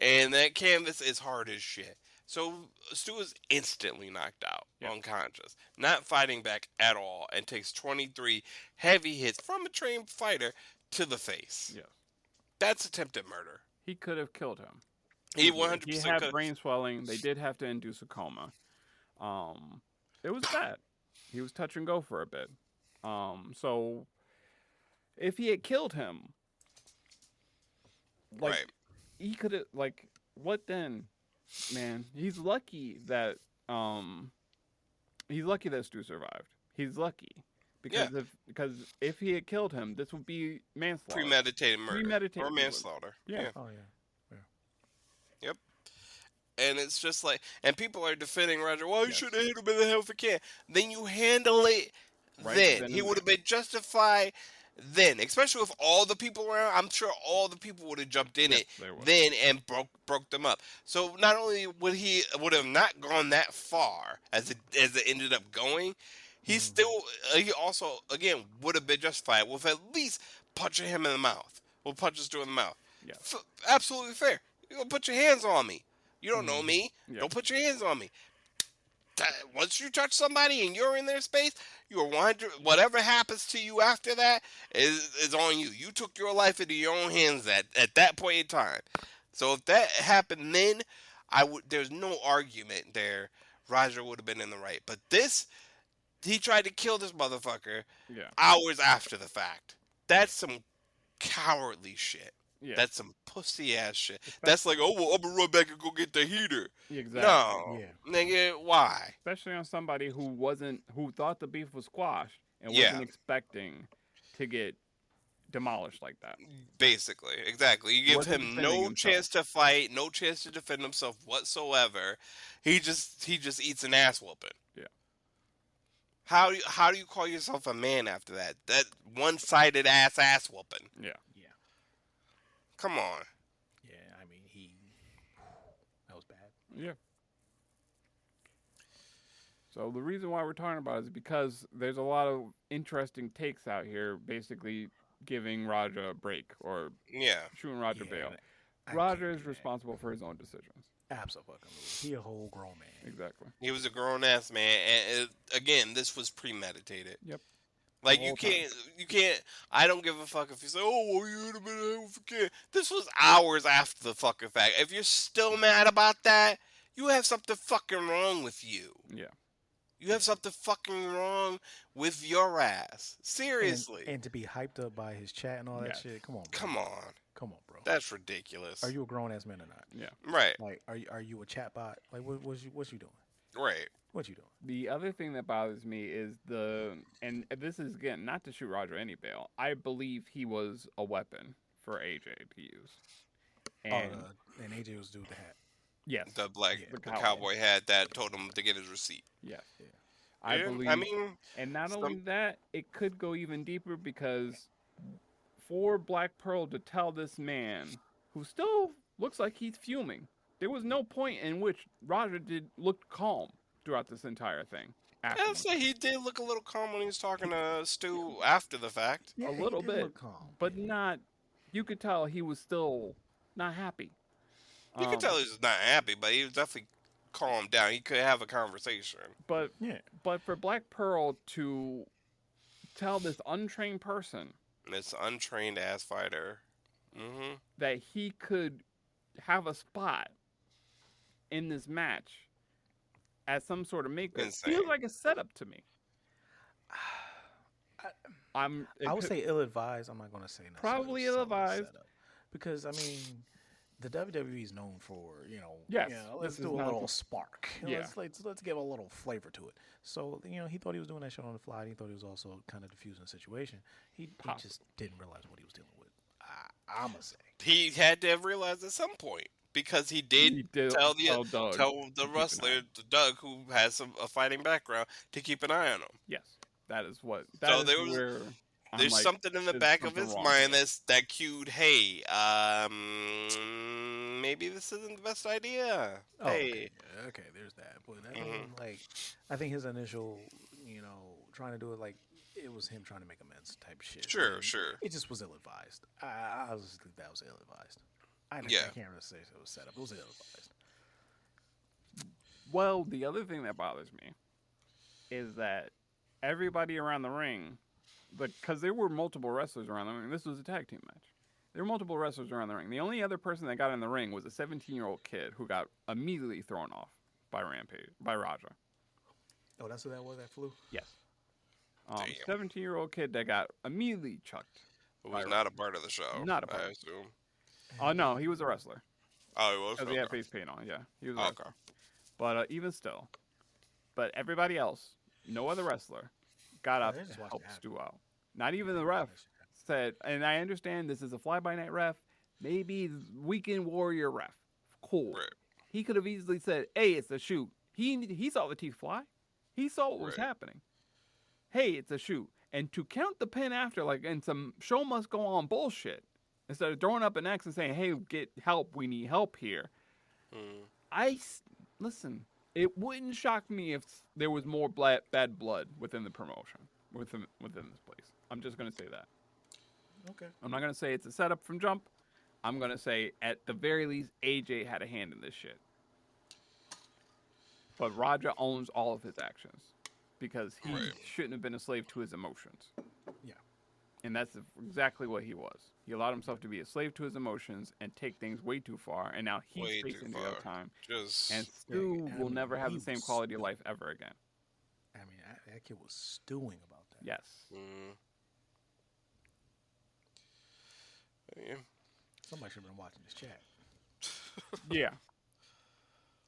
And that canvas is hard as shit. So Stu is instantly knocked out, unconscious, not fighting back at all, and takes 23 heavy hits from a trained fighter to the face. Yeah. That's attempted murder. He could have killed him. He 100% He had could. brain swelling. They did have to induce a coma. It was bad. He was touch and go for a bit. So if he had killed him, like Right. he could have, like, what then? Man, he's lucky that Stu survived. He's lucky because if he had killed him, this would be manslaughter. Premeditated murder. Premeditated Or murder. manslaughter. Yeah. Oh yeah. And it's just like, and people are defending Roger. Well, you should have hit him in the head if you can. Then you handle it. Right Then then he and would have been justified. Then, especially with all the people around, I'm sure all the people would have jumped in Yes, it they would. then and broke them up. So not only would he would have not gone that far as it ended up going, he also again would have been justified with at least punching him in the mouth. Or punches Stu in the mouth. Yeah. Absolutely fair. You gonna put your hands on me. You don't know me. Yeah. Don't put your hands on me. Once you touch somebody and you're in their space, you're 100. Whatever happens to you after that is on you. You took your life into your own hands at that point in time. So if that happened then, there's no argument there. Roger would have been in the right. But he tried to kill this motherfucker hours after the fact. That's some cowardly shit. Yeah. That's some pussy ass shit. That's like, oh, well, I'm gonna run back and go get the heater. Exactly. No, Yeah. nigga, why? Especially on somebody who thought the beef was squashed and Yeah. wasn't expecting to get demolished like that. Basically, exactly. You give Wasn't him defending no himself. chance to fight, no chance to defend himself whatsoever. He just eats an ass whooping. Yeah. How do you call yourself a man after that? That one-sided ass whooping. Yeah. Yeah. Come on. Yeah. I mean, that was bad. Yeah. So the reason why we're talking about it is because there's a lot of interesting takes out here, basically giving Roger a break or Yeah. shooting Roger Yeah, bail. I Roger can't is do that. responsible for his own decisions. Absolutely. He a whole grown man. Exactly. He was a grown ass man, and again, this was premeditated. Yep. Like The whole time. you can't. I don't give a fuck if you say, "Oh, well, you would have been forget." This was hours after the fucking fact. If you're still mad about that, you have something fucking wrong with you. Yeah. You have something fucking wrong with your ass. Seriously. And to be hyped up by his chat and all that Yes. shit. Come on, bro. Come on. Come on, bro. That's ridiculous. Are you a grown ass man or not? Yeah. Right. Like, are you a chat bot? Like, what you doing? Right. What you doing? The other thing that bothers me is and this is again not to shoot Roger any bail. I believe he was a weapon for AJ to use. And And AJ was dude with the hat. yes, The the cowboy had that told him to get his receipt. yes, Yeah. I Yeah, believe. I mean, and not only that, it could go even deeper because for Black Pearl to tell this man who still looks like he's fuming, there was no point in which Roger looked calm throughout this entire thing. I'd afterwards. say he did look a little calm when he was talking to Stu after the fact. Yeah, A he little did bit, look calm. but not. You could tell he was still not happy. You could tell he was not happy, but he was definitely calmed down. He could have a conversation. But Yeah. but for Black Pearl to tell this untrained person This untrained ass fighter. Mm-hmm. that he could have a spot in this match as some sort of maker Insane. feels like a setup to me. I would say ill-advised. I'm not going to say Probably necessarily ill-advised. setup. Because, I mean, the WWE is known for, Yes, let's this do is a not little the- spark. Yeah. Let's give a little flavor to it. So, he thought he was doing that shit on the fly. He thought he was also kind of diffusing the situation. He just didn't realize what he was dealing with. I'm going to say. He had to have realized at some point because he did tell Doug the wrestler, Doug, who has a fighting background, to keep an eye on him. Yes, that is what. So That there is was- where I'm There's like, something in the there's back of something his wrong mind here. that cued, hey, maybe this isn't the best idea. Oh, Hey, okay, there's that. But I mean, I think his initial, trying to do it, it was him trying to make amends type shit. Sure, And sure. It just was ill-advised. I was think that was ill-advised. I Yeah. can't really say it was set up. It was ill-advised. Well, the other thing that bothers me is that everybody around the ring, because there were multiple wrestlers around the ring. This was a tag team match. There were multiple wrestlers around the ring. The only other person that got in the ring was a 17-year-old kid who got immediately thrown off by Raja. Oh, that's who that was that flew? Yes. Damn. 17-year-old kid that got immediately chucked. it was not a part of the show. Not a part. I assume. Oh, no, he was a wrestler. Oh, he was? Because he had Okay. face paint on, yeah. He was a Okay. wrestler. But even still. But everybody else, no other wrestler, got up they to just watched help it happen. Stu out. Not even the ref said, and I understand this is a fly-by-night ref, maybe weekend warrior ref. Cool. Right. He could have easily said, hey, it's a shoot. He saw the teeth fly. He saw what was Right. happening. Hey, it's a shoot. And to count the pin after, and some show must go on bullshit, instead of throwing up an X and saying, hey, get help, we need help here. Listen, it wouldn't shock me if there was more bad blood within the promotion, within this place. I'm just going to say that. Okay. I'm not going to say it's a setup from jump. I'm going to say, at the very least, AJ had a hand in this shit. But Raja owns all of his actions because he Right. shouldn't have been a slave to his emotions. Yeah. And that's exactly what he was. He allowed himself to be a slave to his emotions and take things way too far. And now he's Way too facing the far. other time. Just And Stu I will mean, never have he the same was quality of stewing. life ever again. I mean, that kid was stewing about that. Yes. yeah. Somebody should have been watching this chat. Yeah.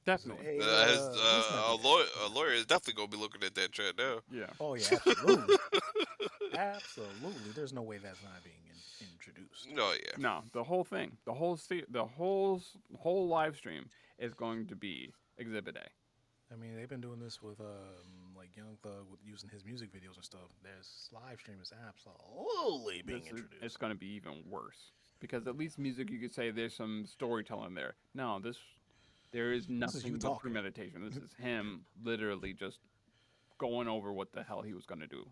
Definitely. Hey, A lawyer is definitely gonna be looking at that chat now. Yeah. Oh yeah, absolutely. Absolutely. There's no way that's not being introduced. No, yeah. No, the whole thing, the whole live stream is going to be Exhibit A. I mean, they've been doing this with Young Thug with using his music videos and stuff. This live stream is absolutely being introduced. It's going to be even worse because at least music you could say there's some storytelling there. No, there is nothing you but talking. premeditation. This is him literally just going over what the hell he was going to do.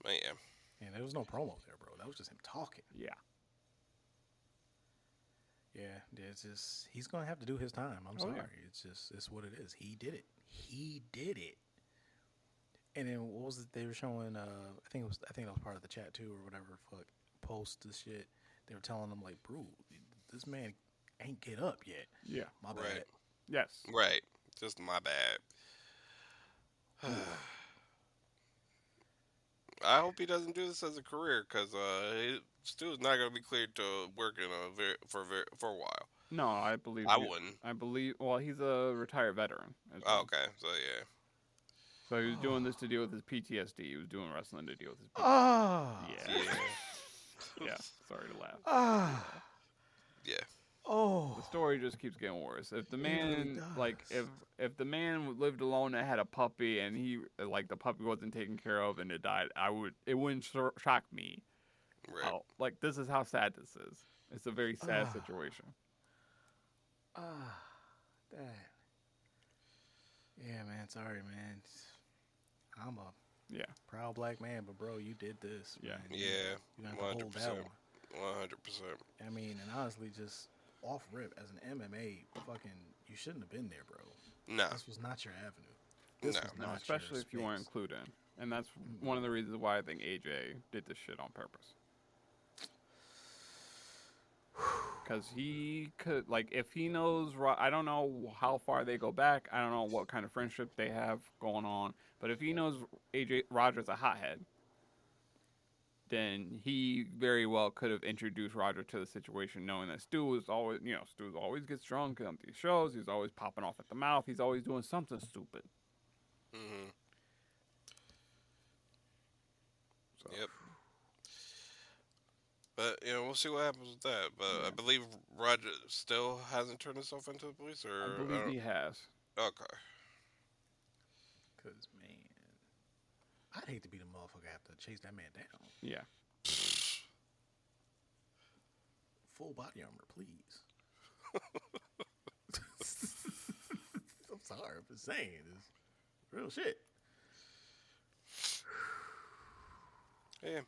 Man. And there was no promo there, bro. That was just him talking. Yeah. Yeah, it's just he's gonna have to do his time. I'm Oh, sorry. yeah. It's what it is. He did it. He did it. And then what was it they were showing? I think that was part of the chat too, or whatever. Fuck, post this shit. They were telling him like, bro, this man ain't get up yet. Yeah. My bad. Right. Yes. Right. Just my bad. I hope he doesn't do this as a career because Stu's not going to be cleared to work in for a while. No, I believe. I wouldn't. I believe. Well, he's a retired veteran. As Oh, well. okay, so yeah. So he was doing this to deal with his PTSD. He was doing wrestling to deal with his PTSD. Ah. Yeah. Yeah. Sorry to laugh. Ah. Yeah. Oh. The story just keeps getting worse. If the really man, like, does. if the man lived alone and had a puppy, and he, like, the puppy wasn't taken care of and it died, it wouldn't shock me. Right. Oh, like, this is how sad this is. It's a very sad Ah. situation. Ah. That. Yeah, man. Sorry, man. I'm a Yeah. proud black man, but bro, you did this. Yeah. Man. Yeah. You have to hold that 100%. one. 100%. I mean, and honestly, just off rip as an MMA, fucking, you shouldn't have been there, bro. No. This was not your avenue. This No. was No, not especially your if you weren't space. included. And that's one of the reasons why I think AJ did this shit on purpose. Because he could, like, if he knows, I don't know how far they go back. I don't know what kind of friendship they have going on. But if he knows AJ Roger's a hothead, then he very well could have introduced Roger to the situation, knowing that Stu always gets drunk on these shows. He's always popping off at the mouth. He's always doing something stupid. Mm-hmm. So. Yep. But we'll see what happens with that. But I believe Roger still hasn't turned himself into the police, or I believe he has. Okay. Because, man, I'd hate to be the motherfucker have to chase that man down. Yeah. Full body armor, please. I'm sorry, I'm just saying. It's real shit. Yeah.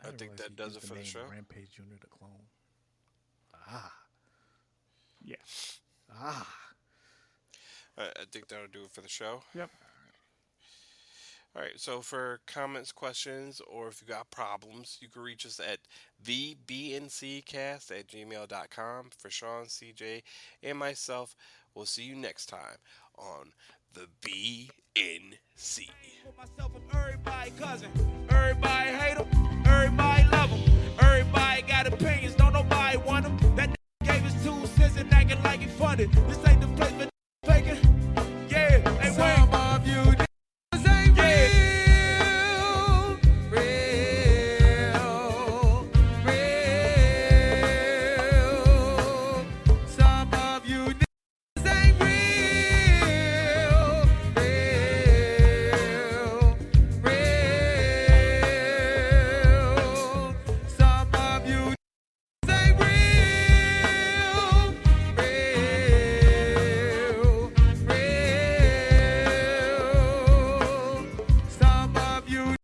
I didn't think realize that he does used it for the name show. Rampage Jr. the clone. Ah. Yeah. Ah. I think that'll do it for the show. Yep. All right, so for comments, questions, or if you got problems, you can reach us at thebnccast@gmail.com. For Sean, CJ, and myself, we'll see you next time on the BNC. Put myself up everybody cousin. Everybody hate him. Everybody love him. Everybody got opinions. Don't nobody want him. That gave his 2 cents and acting like he funded. This ain't the place for faking. Yeah, hey, some of you ain't real. Some of you ain't real. Some of you ain't real. Some of you